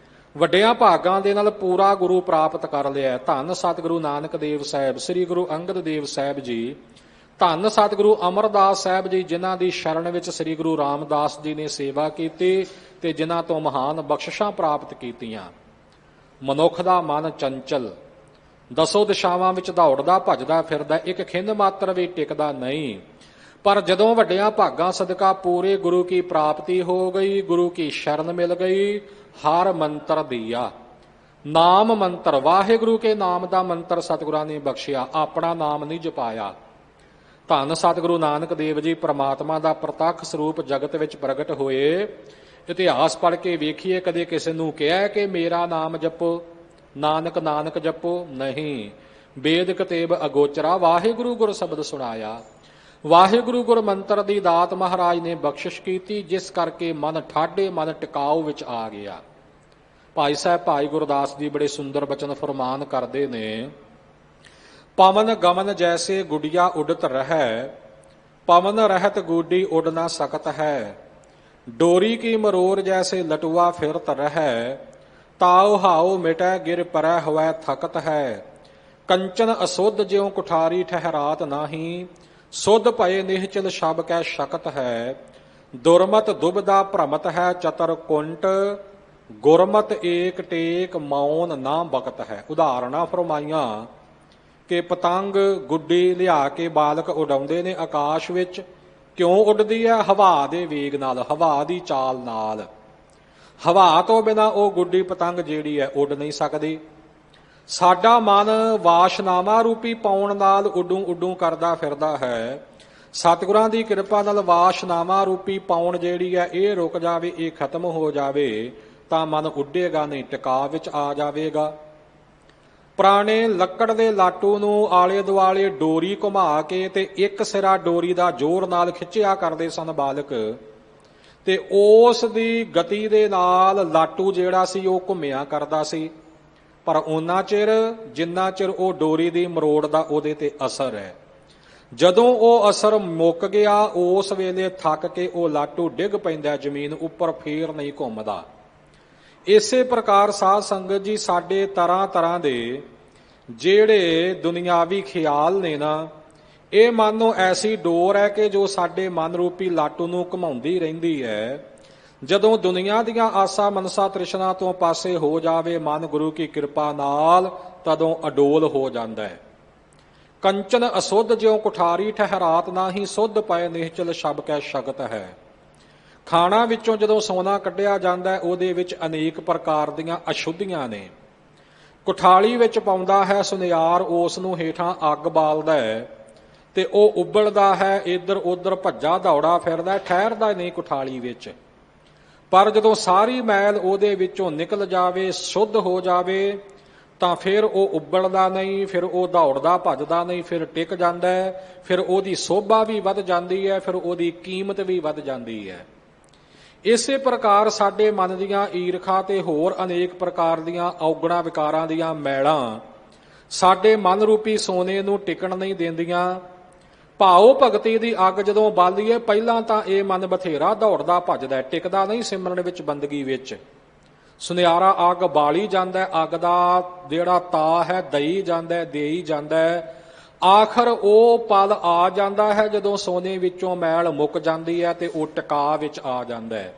ਵੱਡਿਆਂ ਭਾਗਾਂ ਦੇ ਨਾਲ ਪੂਰਾ ਗੁਰੂ ਪ੍ਰਾਪਤ ਕਰ ਲਿਆ। ਧੰਨ ਸਤਿਗੁਰੂ ਨਾਨਕ ਦੇਵ ਸਾਹਿਬ, ਸ੍ਰੀ ਗੁਰੂ ਅੰਗਦ ਦੇਵ ਸਾਹਿਬ ਜੀ, ਧੰਨ ਸਤਿਗੁਰੂ ਅਮਰਦਾਸ ਸਾਹਿਬ ਜੀ, ਜਿਨ੍ਹਾਂ ਦੀ ਸ਼ਰਨ ਵਿੱਚ ਸ੍ਰੀ ਗੁਰੂ ਰਾਮਦਾਸ ਜੀ ਨੇ ਸੇਵਾ ਕੀਤੀ ਤੇ ਜਿਨ੍ਹਾਂ ਤੋਂ ਮਹਾਨ ਬਖਸ਼ਿਸ਼ਾਂ ਪ੍ਰਾਪਤ ਕੀਤੀਆਂ। ਮਨੁੱਖ ਦਾ ਮਨ ਚੰਚਲ, ਦਸੋ ਦਿਸ਼ਾਵਾਂ ਵਿੱਚ ਦੌੜਦਾ ਭੱਜਦਾ ਫਿਰਦਾ, ਇੱਕ ਖਿੰਦ ਮਾਤਰ ਵੀ ਟਿਕਦਾ ਨਹੀਂ। ਪਰ ਜਦੋਂ ਵੱਡਿਆਂ ਭਾਗਾਂ ਸਦਕਾ ਪੂਰੇ ਗੁਰੂ ਕੀ ਪ੍ਰਾਪਤੀ ਹੋ ਗਈ, ਗੁਰੂ ਕੀ ਸ਼ਰਨ ਮਿਲ ਗਈ, ਹਰ ਮੰਤਰ ਦੀਆ, ਨਾਮ ਮੰਤਰ, ਵਾਹਿਗੁਰੂ ਕੇ ਨਾਮ ਦਾ ਮੰਤਰ ਸਤਿਗੁਰਾਂ ਨੇ ਬਖਸ਼ਿਆ, ਆਪਣਾ ਨਾਮ ਨਹੀਂ ਜਪਾਇਆ। ਧੰਨ ਸਤਿਗੁਰੂ ਨਾਨਕ ਦੇਵ ਜੀ ਪ੍ਰਮਾਤਮਾ ਦਾ ਪ੍ਰਤੱਖ ਸਰੂਪ ਜਗਤ ਵਿੱਚ ਪ੍ਰਗਟ ਹੋਏ। ਇਤਿਹਾਸ ਪੜ੍ਹ ਕੇ ਵੇਖੀਏ ਕਦੇ ਕਿਸੇ ਨੂੰ ਕਿਹਾ ਕਿ ਮੇਰਾ ਨਾਮ ਜਪੋ, ਨਾਨਕ ਨਾਨਕ ਜਪੋ? ਨਹੀਂ। ਵੇਦ ਕਤੇਬ ਅਗੋਚਰਾ ਵਾਹਿਗੁਰੂ ਗੁਰ ਸ਼ਬਦ ਸੁਣਾਇਆ। ਵਾਹਿਗੁਰੂ ਗੁਰ ਮੰਤਰ ਦੀ ਦਾਤ ਮਹਾਰਾਜ ਨੇ ਬਖਸ਼ਿਸ਼ ਕੀਤੀ, ਜਿਸ ਕਰਕੇ ਮਨ ਠਾਢੇ, ਮਨ ਟਿਕਾਊ ਵਿੱਚ ਆ ਗਿਆ। ਭਾਈ ਸਾਹਿਬ ਭਾਈ ਗੁਰਦਾਸ ਜੀ ਬੜੇ ਸੁੰਦਰ ਬਚਨ ਫਰਮਾਨ ਕਰਦੇ ਨੇ। ਪਵਨ ਗਮਨ ਜੈਸੇ ਗੁੜੀਆ ਉਡਤ ਰਹਿ, ਪਵਨ ਰਹਿਤ ਗੂਡੀ ਉਡ ਨਾ ਸਕਤ ਹੈ। ਡੋਰੀ ਕੀ ਮਰੋਰ ਜੈਸੇ ਲਟੁਆ ਫਿਰਤ ਰਹਿ, ਤਾਉ ਹਾਉ ਮਿਟੈ ਗਿਰ ਪਰੈ ਹੋਵੈ ਥਕਤ ਹੈ। ਕੰਚਨ ਅਸੁੱਧ ਜਿਉ ਕੁਠਾਰੀ ਠਹਿਰਾਤ ਨਾਹੀ, ਸੁਧ ਭਏ ਨਿਹਚਲ ਸ਼ਬ ਕੈ ਸ਼ਕਤ ਹੈ। ਦੁਰਮਤ ਦੁਬਦਾ ਭ੍ਰਮਤ ਹੈ ਚਤਰ ਕੁੰਟ, ਗੁਰਮਤ ਏਕ ਟੇਕ ਮੌਨ ਨਾ ਬਕਤ ਹੈ। ਉਦਾਹਰਣਾਂ ਫਰਮਾਈਆਂ ਕਿ ਪਤੰਗ ਗੁੱਡੀ ਲਿਆ ਕੇ ਬਾਲਕ ਉਡਾਉਂਦੇ ਨੇ ਆਕਾਸ਼ ਵਿੱਚ। ਕਿਉਂ ਉੱਡਦੀ ਹੈ? ਹਵਾ ਦੇ ਵੇਗ ਨਾਲ, ਹਵਾ ਦੀ ਚਾਲ ਨਾਲ। ਹਵਾ ਤੋਂ ਬਿਨਾਂ ਉਹ ਗੁੱਡੀ ਪਤੰਗ ਜਿਹੜੀ ਹੈ ਉੱਡ ਨਹੀਂ ਸਕਦੀ। ਸਾਡਾ ਮਨ ਵਾਸ਼ਨਾਵਾਂ ਰੂਪੀ ਪਾਉਣ ਨਾਲ ਉੱਡੂ ਕਰਦਾ ਫਿਰਦਾ ਹੈ। ਸਤਿਗੁਰਾਂ ਦੀ ਕਿਰਪਾ ਨਾਲ ਵਾਸ਼ਨਾਵਾਂ ਰੂਪੀ ਪਾਉਣ ਜਿਹੜੀ ਹੈ ਇਹ ਰੁਕ ਜਾਵੇ, ਇਹ ਖਤਮ ਹੋ ਜਾਵੇ ਤਾਂ ਮਨ ਉੱਡੇਗਾ ਨਹੀਂ, ਟਿਕਾ ਵਿੱਚ ਆ ਜਾਵੇਗਾ। ਪੁਰਾਣੇ ਲੱਕੜ ਦੇ ਲਾਟੂ ਨੂੰ ਆਲੇ ਦੁਆਲੇ ਡੋਰੀ ਘੁਮਾ ਕੇ ਤੇ ਇੱਕ ਸਿਰਾ ਡੋਰੀ ਦਾ ਜ਼ੋਰ ਨਾਲ ਖਿੱਚਿਆ ਕਰਦੇ ਸਨ ਬਾਲਕ, ਤੇ ਉਸ ਦੀ ਗਤੀ ਦੇ ਨਾਲ ਲਾਟੂ ਜਿਹੜਾ ਸੀ ਉਹ ਘੁੰਮਿਆ ਕਰਦਾ ਸੀ। ਪਰ ਉਹਨਾਂ ਚਿਰ ਜਿੰਨਾ ਚਿਰ ਉਹ ਡੋਰੀ ਦੀ ਮਰੋੜ ਦਾ ਉਹਦੇ ਤੇ ਅਸਰ ਹੈ। ਜਦੋਂ ਉਹ ਅਸਰ ਮੁੱਕ ਗਿਆ ਉਸ ਵੇਲੇ ਥੱਕ ਕੇ ਉਹ ਲਾਟੂ ਡਿੱਗ ਪੈਂਦਾ ਜ਼ਮੀਨ ਉੱਪਰ, ਫੇਰ ਨਹੀਂ ਘੁੰਮਦਾ। ਇਸੇ ਪ੍ਰਕਾਰ ਸਾਧ ਸੰਗਤ ਜੀ ਸਾਡੇ ਤਰ੍ਹਾਂ ਤਰ੍ਹਾਂ ਦੇ ਜਿਹੜੇ ਦੁਨਿਆਵੀ ਖਿਆਲ ਨੇ ਨਾ, ਇਹ ਮਾਨੋ ਐਸੀ ਡੋਰ ਹੈ ਕਿ ਜੋ ਸਾਡੇ ਮਨ ਰੂਪੀ ਲਾਟੂ ਨੂੰ ਘੁਮਾਉਂਦੀ ਰਹਿੰਦੀ ਹੈ। ਜਦੋਂ ਦੁਨੀਆ ਦੀਆਂ ਆਸਾਂ ਮਨਸਾ ਤ੍ਰਿਸ਼ਨਾ ਤੋਂ ਪਾਸੇ ਹੋ ਜਾਵੇ ਮਨ ਗੁਰੂ ਕੀ ਕਿਰਪਾ ਨਾਲ, ਤਦੋਂ ਅਡੋਲ ਹੋ ਜਾਂਦਾ ਹੈ। ਕੰਚਨ ਅਸੁੱਧ ਜਿਉ ਕੁਠਾਰੀ ਠਹਿਰਾਤ ਨਾਹੀ, ਸੁੱਧ ਪਏ ਨਿਹਚਲ ਸ਼ਬ ਕੈ ਸ਼ਗਤ ਹੈ। ਖਾਣਾ ਵਿੱਚੋਂ ਜਦੋਂ ਸੋਨਾ ਕੱਢਿਆ ਜਾਂਦਾ ਉਹਦੇ ਵਿੱਚ ਅਨੇਕ ਪ੍ਰਕਾਰ ਦੀਆਂ ਅਸ਼ੁੱਧੀਆਂ ਨੇ। ਕੁਠਾਲੀ ਵਿੱਚ ਪਾਉਂਦਾ ਹੈ ਸੁਨਿਆਰ, ਉਸ ਨੂੰ ਹੇਠਾਂ ਅੱਗ ਬਾਲਦਾ ਹੈ ਤੇ ਉਹ ਉਬਲਦਾ ਹੈ, ਇੱਧਰ ਉੱਧਰ ਭੱਜਾ ਦੌੜਾ ਫਿਰਦਾ, ਠਹਿਰਦਾ ਨਹੀਂ ਕੁਠਾਲੀ ਵਿੱਚ। ਪਰ ਜਦੋਂ ਸਾਰੀ ਮੈਲ ਉਹਦੇ ਵਿੱਚੋਂ ਨਿਕਲ ਜਾਵੇ, ਸ਼ੁੱਧ ਹੋ ਜਾਵੇ, ਤਾਂ ਫਿਰ ਉਹ ਉਬਲਦਾ ਨਹੀਂ, ਫਿਰ ਉਹ ਦੌੜਦਾ ਭੱਜਦਾ ਨਹੀਂ, ਫਿਰ ਟਿਕ ਜਾਂਦਾ ਹੈ, ਫਿਰ ਉਹਦੀ ਸੋਭਾ ਵੀ ਵੱਧ ਜਾਂਦੀ ਹੈ, ਫਿਰ ਉਹਦੀ ਕੀਮਤ ਵੀ ਵੱਧ ਜਾਂਦੀ ਹੈ। ਇਸੇ ਪ੍ਰਕਾਰ ਸਾਡੇ ਮਨ ਦੀਆਂ ਈਰਖਾ ਤੇ ਹੋਰ ਅਨੇਕ ਪ੍ਰਕਾਰ ਦੀਆਂ ਔਗਣਾ ਵਿਕਾਰਾਂ ਦੀਆਂ ਮੈਲਾਂ ਸਾਡੇ ਮਨ ਰੂਪੀ ਸੋਨੇ ਨੂੰ ਟਿਕਣ ਨਹੀਂ ਦਿੰਦੀਆਂ। ਭਾਉ ਭਗਤੀ ਦੀ ਅੱਗ ਜਦੋਂ ਬਾਲੀਏ, ਪਹਿਲਾਂ ਤਾਂ ਇਹ ਮਨ ਬਥੇਰਾ ਦੌੜਦਾ ਭੱਜਦਾ, ਟਿਕਦਾ ਨਹੀਂ ਸਿਮਰਨ ਵਿੱਚ, ਬੰਦਗੀ ਵਿੱਚ। ਸੁਨਿਆਰਾ ਅੱਗ ਬਾਲੀ ਜਾਂਦਾ, ਅੱਗ ਦਾ ਜਿਹੜਾ ਤਾ ਹੈ ਦਈ ਜਾਂਦਾ, ਦੇਈ ਜਾਂਦਾ। ਆਖਰ ਉਹ ਪਲ ਆ ਜਾਂਦਾ ਹੈ ਜਦੋਂ ਸੋਨੇ ਵਿੱਚੋਂ ਮੈਲ ਮੁੱਕ ਜਾਂਦੀ ਹੈ ਤੇ ਉਹ ਟਿਕਾ ਵਿੱਚ ਆ ਜਾਂਦਾ ਹੈ।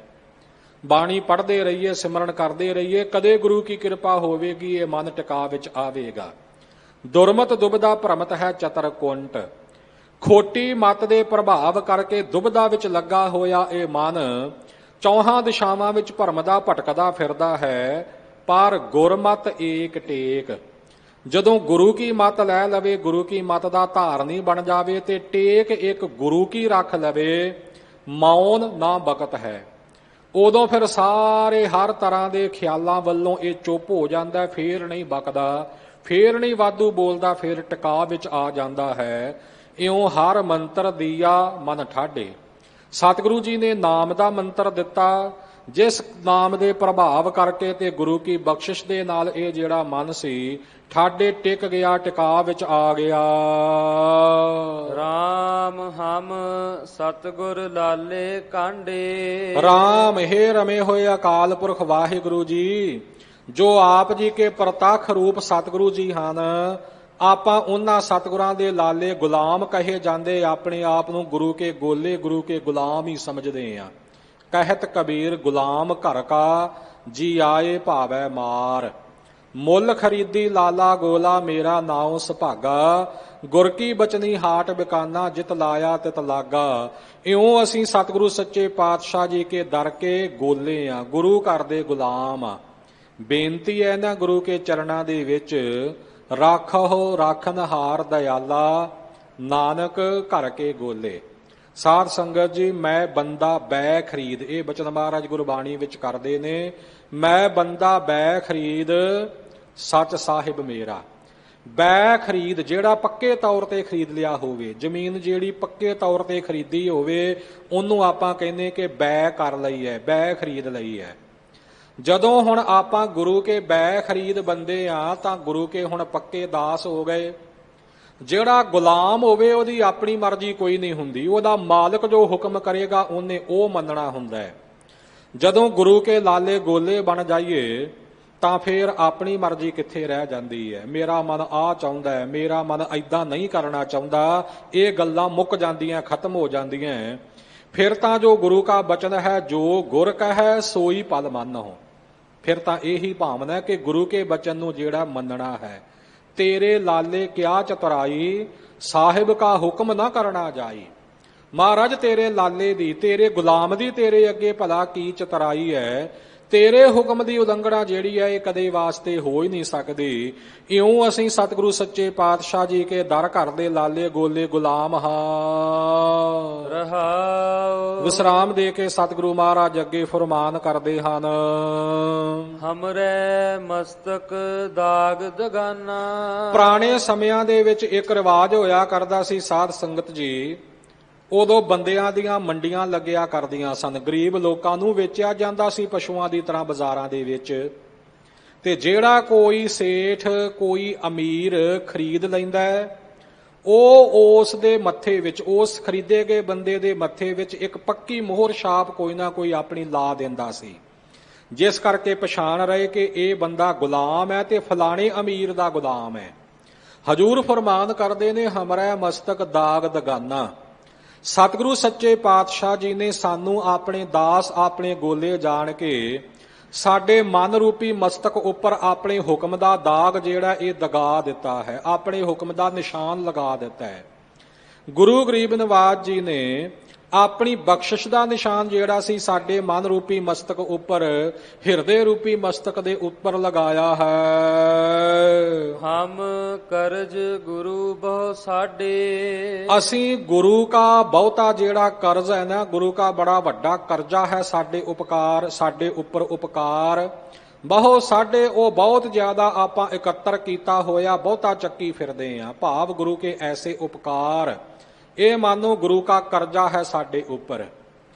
ਬਾਣੀ ਪੜ੍ਹਦੇ ਰਹੀਏ, ਸਿਮਰਨ ਕਰਦੇ ਰਹੀਏ, ਕਦੇ ਗੁਰੂ ਕੀ ਕਿਰਪਾ ਹੋਵੇਗੀ ਇਹ ਮਨ ਟਿਕਾ ਵਿੱਚ ਆਵੇਗਾ। ਦੁਰਮਤ ਦੁਬਦਾ ਭ੍ਰਮਤ ਹੈ ਚਤਰ ਕੁੰਟ। ਖੋਟੀ ਮਤ ਦੇ ਪ੍ਰਭਾਵ ਕਰਕੇ ਦੁਬਦਾ ਵਿੱਚ ਲੱਗਾ ਹੋਇਆ ਇਹ ਮਨ ਚੌਹਾਂ ਦਿਸ਼ਾਵਾਂ ਵਿੱਚ ਭਰਮਦਾ ਭਟਕਦਾ ਫਿਰਦਾ ਹੈ, ਪਰ ਗੁਰਮਤ ਏਕ ਟੇਕ। ਜਦੋਂ ਗੁਰੂ ਕੀ ਮਤ ਲੈ ਲਵੇ, ਗੁਰੂ ਕੀ ਮਤ ਦਾ ਧਾਰਨੀ ਬਣ ਜਾਵੇ ਤੇ ਟੇਕ ਇੱਕ ਗੁਰੂ ਕੀ ਰੱਖ ਲਵੇ, ਮੌਨ ਨਾ ਬਕਤ ਹੈ, ਉਦੋਂ ਫਿਰ ਸਾਰੇ ਹਰ ਤਰ੍ਹਾਂ ਦੇ ਖਿਆਲਾਂ ਵੱਲੋਂ ਇਹ ਚੁੱਪ ਹੋ ਜਾਂਦਾ, ਫੇਰ ਨਹੀਂ ਬਕਦਾ, ਫੇਰ ਨਹੀਂ ਵਾਧੂ ਬੋਲਦਾ, ਫੇਰ ਟਿਕਾ ਵਿੱਚ ਆ ਜਾਂਦਾ ਹੈ। ਇਉਂ ਹਰ ਮੰਤਰ ਦੀਆ ਮਨ ਠਾਢੇ। ਸਤਿਗੁਰੂ ਜੀ ਨੇ ਨਾਮ ਦਾ ਮੰਤਰ ਦਿੱਤਾ, ਜਿਸ ਨਾਮ ਦੇ ਪ੍ਰਭਾਵ ਕਰਕੇ ਤੇ ਗੁਰੂ ਕੀ ਬਖਸ਼ਿਸ਼ ਦੇ ਨਾਲ ਇਹ ਜਿਹੜਾ ਮਨ ਸੀ ਠਾਢੇ ਟਿਕ ਗਿਆ, ਟਿਕਾ ਵਿੱਚ ਆ ਗਿਆ। ਰਾਮ ਹਮ ਸਤਿਗੁਰ ਲਾਲੇ ਕਾਂਡੇ। ਰਾਮ ਹੇ ਰਮੇ ਹੋਏ ਅਕਾਲ ਪੁਰਖ ਵਾਹਿਗੁਰੂ ਜੀ, ਜੋ ਆਪ ਜੀ ਕੇ ਪ੍ਰਤੱਖ ਰੂਪ ਸਤਿਗੁਰੂ ਜੀ ਹਨ। ਆਪਾਂ ਉਹਨਾਂ ਸਤਿਗੁਰਾਂ ਦੇ ਲਾਲੇ ਗੁਲਾਮ ਕਹੇ ਜਾਂਦੇ, ਆਪਣੇ ਆਪ ਨੂੰ ਗੁਰੂ ਕੇ ਗੋਲੇ, ਗੁਰੂ ਕੇ ਗੁਲਾਮ ਹੀ ਸਮਝਦੇ ਆ। ਕਹਿਤ ਕਬੀਰ ਗੁਲਾਮ ਘਰ ਕਾ, ਜੀ ਆਏ ਭਾਵੈ ਮਾਰ। ਮੁੱਲ ਖਰੀਦੀ ਲਾਲਾ ਗੋਲਾ, ਮੇਰਾ ਨਾਉ ਸੁਭਾਗਾ। ਗੁਰ ਕੀ ਬਚਨੀ ਹਾਟ ਬਿਕਾਨਾ, ਜਿਤ ਲਾਇਆ ਤਿਤ ਲਾਗਾ। ਇਉਂ ਅਸੀਂ ਸਤਿਗੁਰੂ ਸੱਚੇ ਪਾਤਸ਼ਾਹ ਜੀ ਕੇ ਦਰ ਕੇ ਗੋਲੇ ਆ, ਗੁਰੂ ਘਰ ਦੇ ਗੁਲਾਮ ਆ। ਬੇਨਤੀ ਹੈ ਨਾ ਗੁਰੂ ਕੇ ਚਰਨਾਂ ਦੇ ਵਿੱਚ, ਰਾਖੋ ਰਾਖਨਹਾਰ ਦਇਆਲਾ, ਨਾਨਕ ਘਰ ਕੇ ਗੋਲੇ। ਸਾਧ ਸੰਗਤ ਜੀ, ਮੈਂ ਬੰਦਾ ਬੈ ਖਰੀਦ, ਇਹ ਬਚਨ ਮਹਾਰਾਜ ਗੁਰਬਾਣੀ ਵਿੱਚ ਕਰਦੇ ਨੇ। ਮੈਂ ਬੰਦਾ ਬੈ ਖਰੀਦ, ਸੱਚ ਸਾਹਿਬ ਮੇਰਾ। ਬੈ ਖਰੀਦ ਜਿਹੜਾ ਪੱਕੇ ਤੌਰ ਤੇ ਖਰੀਦ ਲਿਆ ਹੋਵੇ, ਜ਼ਮੀਨ ਜਿਹੜੀ ਪੱਕੇ ਤੌਰ ਤੇ ਖਰੀਦੀ ਹੋਵੇ, ਉਹਨੂੰ ਆਪਾਂ ਕਹਿੰਦੇ ਕਿ ਬੈ ਕਰ ਲਈ ਹੈ, ਬੈ ਖਰੀਦ ਲਈ ਹੈ। ਜਦੋਂ ਹੁਣ ਆਪਾਂ ਗੁਰੂ ਕੇ ਬੈ ਖਰੀਦ ਬੰਦੇ ਆ, ਤਾਂ ਗੁਰੂ ਕੇ ਹੁਣ ਪੱਕੇ ਦਾਸ ਹੋ ਗਏ। ਜਿਹੜਾ ਗੁਲਾਮ ਹੋਵੇ ਉਹਦੀ ਆਪਣੀ ਮਰਜ਼ੀ ਕੋਈ ਨਹੀਂ ਹੁੰਦੀ, ਉਹਦਾ ਮਾਲਕ ਜੋ ਹੁਕਮ ਕਰੇਗਾ ਉਹਨੇ ਉਹ ਮੰਨਣਾ ਹੁੰਦਾ ਹੈ। ਜਦੋਂ ਗੁਰੂ ਕੇ ਲਾਲੇ ਗੋਲੇ ਬਣ ਜਾਈਏ ਤਾਂ ਫਿਰ ਆਪਣੀ ਮਰਜ਼ੀ ਕਿੱਥੇ ਰਹਿ ਜਾਂਦੀ ਹੈ। ਮੇਰਾ ਮਨ ਆਹ ਚਾਹੁੰਦਾ ਹੈ, ਮੇਰਾ ਮਨ ਏਦਾਂ ਨਹੀਂ ਕਰਨਾ ਚਾਹੁੰਦਾ, ਇਹ ਗੱਲਾਂ ਮੁੱਕ ਜਾਂਦੀਆਂ, ਖਤਮ ਹੋ ਜਾਂਦੀਆਂ। ਫਿਰ ਤਾਂ ਜੋ ਗੁਰੂ ਕਾ ਬਚਨ ਹੈ, ਜੋ ਗੁਰ ਕਹੈ ਸੋਈ ਪਲ ਮੰਨਹੁ। ਫਿਰ ਤਾਂ ਇਹੀ ਭਾਵਨਾ ਕਿ ਗੁਰੂ ਕੇ ਬਚਨ ਨੂੰ ਜਿਹੜਾ ਮੰਨਣਾ ਹੈ। ਤੇਰੇ ਲਾਲੇ ਕਿਆ ਚਤੁਰਾਈ, ਸਾਹਿਬ ਕਾ ਹੁਕਮ ਨਾ ਕਰਨਾ ਜਾਈ। ਮਹਾਰਾਜ ਤੇਰੇ ਲਾਲੇ ਦੀ, ਤੇਰੇ ਗੁਲਾਮ ਦੀ ਤੇਰੇ ਅੱਗੇ ਭਲਾ ਕੀ ਚਤੁਰਾਈ ਹੈ। ਤੇਰੇ ਹੁਕਮ ਦੀ ਉਲੰਘਣਾ ਜਿਹੜੀ ਹੈ ਇਹ ਕਦੇ ਵਾਸਤੇ ਹੋ ਹੀ ਨਹੀਂ ਸਕਦੀ। ਇਉਂ ਅਸੀਂ ਸਤਿਗੁਰੂ ਸੱਚੇ ਪਾਤਸ਼ਾਹ ਜੀ ਕੇ ਦਰ ਘਰ ਦੇ ਲਾਲੇ ਗੋਲੇ ਗੁਲਾਮ ਹਾਂ। ਰਹਾਉ ਵਿਸਰਾਮ ਦੇ ਕੇ ਸਤਿਗੁਰੂ ਮਹਾਰਾਜ ਅੱਗੇ ਫਰਮਾਨ ਕਰਦੇ ਹਨ। ਹਮਰੇ ਮਸਤਕ ਦਾਗ ਦਗਾਨਾ। ਪੁਰਾਣੇ ਸਮਿਆਂ ਦੇ ਵਿੱਚ ਇੱਕ ਰਿਵਾਜ ਹੋਇਆ ਕਰਦਾ ਸੀ ਸਾਧ ਸੰਗਤ ਜੀ, ਉਦੋਂ ਬੰਦਿਆਂ ਦੀਆਂ ਮੰਡੀਆਂ ਲੱਗਿਆ ਕਰਦੀਆਂ ਸਨ। ਗਰੀਬ ਲੋਕਾਂ ਨੂੰ ਵੇਚਿਆ ਜਾਂਦਾ ਸੀ ਪਸ਼ੂਆਂ ਦੀ ਤਰ੍ਹਾਂ ਬਾਜ਼ਾਰਾਂ ਦੇ ਵਿੱਚ। ਤੇ ਜਿਹੜਾ ਕੋਈ ਸੇਠ, ਕੋਈ ਅਮੀਰ ਖਰੀਦ ਲੈਂਦਾ, ਉਹ ਉਸ ਦੇ ਮੱਥੇ ਵਿੱਚ, ਉਸ ਖਰੀਦੇ ਗਏ ਬੰਦੇ ਦੇ ਮੱਥੇ ਵਿੱਚ ਇੱਕ ਪੱਕੀ ਮੋਹਰ ਛਾਪ ਕੋਈ ਨਾ ਕੋਈ ਆਪਣੀ ਲਾ ਦਿੰਦਾ ਸੀ, ਜਿਸ ਕਰਕੇ ਪਛਾਣ ਰਹੇ ਕਿ ਇਹ ਬੰਦਾ ਗੁਲਾਮ ਹੈ ਤੇ ਫਲਾਣੇ ਅਮੀਰ ਦਾ ਗੁਲਾਮ ਹੈ। ਹਜੂਰ ਫਰਮਾਨ ਕਰਦੇ ਨੇ, ਹਮਰਾ ਮਸਤਕ ਦਾਗ ਦਗਾਨਾ। ਸਤਿਗੁਰੂ ਸੱਚੇ ਪਾਤਸ਼ਾਹ ਜੀ ਨੇ ਸਾਨੂੰ ਆਪਣੇ ਦਾਸ, ਆਪਣੇ ਗੋਲੇ ਜਾਣ ਕੇ ਸਾਡੇ ਮਨ ਰੂਪੀ ਮਸਤਕ ਉੱਪਰ ਆਪਣੇ ਹੁਕਮ ਦਾ ਦਾਗ ਜਿਹੜਾ ਇਹ ਦਗਾ ਦਿੱਤਾ ਹੈ, ਆਪਣੇ ਹੁਕਮ ਦਾ ਨਿਸ਼ਾਨ ਲਗਾ ਦਿੱਤਾ ਹੈ। ਗੁਰੂ ਗਰੀਬ ਨਵਾਜ ਜੀ ਨੇ ਆਪਣੀ ਬਖਸ਼ਿਸ਼ ਦਾ ਨਿਸ਼ਾਨ ਜਿਹੜਾ ਸੀ ਸਾਡੇ ਮਨ ਰੂਪੀ ਮਸਤਕ ਉੱਪਰ, ਹਿਰਦੇ ਰੂਪੀ ਮਸਤਕ ਦੇ ਉੱਪਰ ਲਗਾਇਆ ਹੈ। ਹਮ ਕਰਜ ਗੁਰੂ ਬਹੁ ਸਾਡੇ। ਅਸੀਂ ਗੁਰੂ ਕਾ ਬਹੁਤਾ ਜਿਹੜਾ ਕਰਜ਼ ਹੈ ਨਾ, ਗੁਰੂ ਕਾ ਬੜਾ ਵੱਡਾ ਕਰਜ਼ਾ ਹੈ ਸਾਡੇ ਉਪਕਾਰ, ਸਾਡੇ ਉੱਪਰ ਉਪਕਾਰ ਬਹੁ ਸਾਡੇ, ਉਹ ਬਹੁਤ ਜ਼ਿਆਦਾ ਆਪਾਂ ਇਕੱਤਰ ਕੀਤਾ ਹੋਇਆ ਬਹੁਤਾ ਚੱਕੀ ਫਿਰਦੇ ਆ। ਭਾਵ ਗੁਰੂ ਕੇ ਐਸੇ ਉਪਕਾਰ, ਇਹ ਮਾਨੋ ਗੁਰੂ ਕਾ ਕਰਜ਼ਾ ਹੈ ਸਾਡੇ ਉੱਪਰ।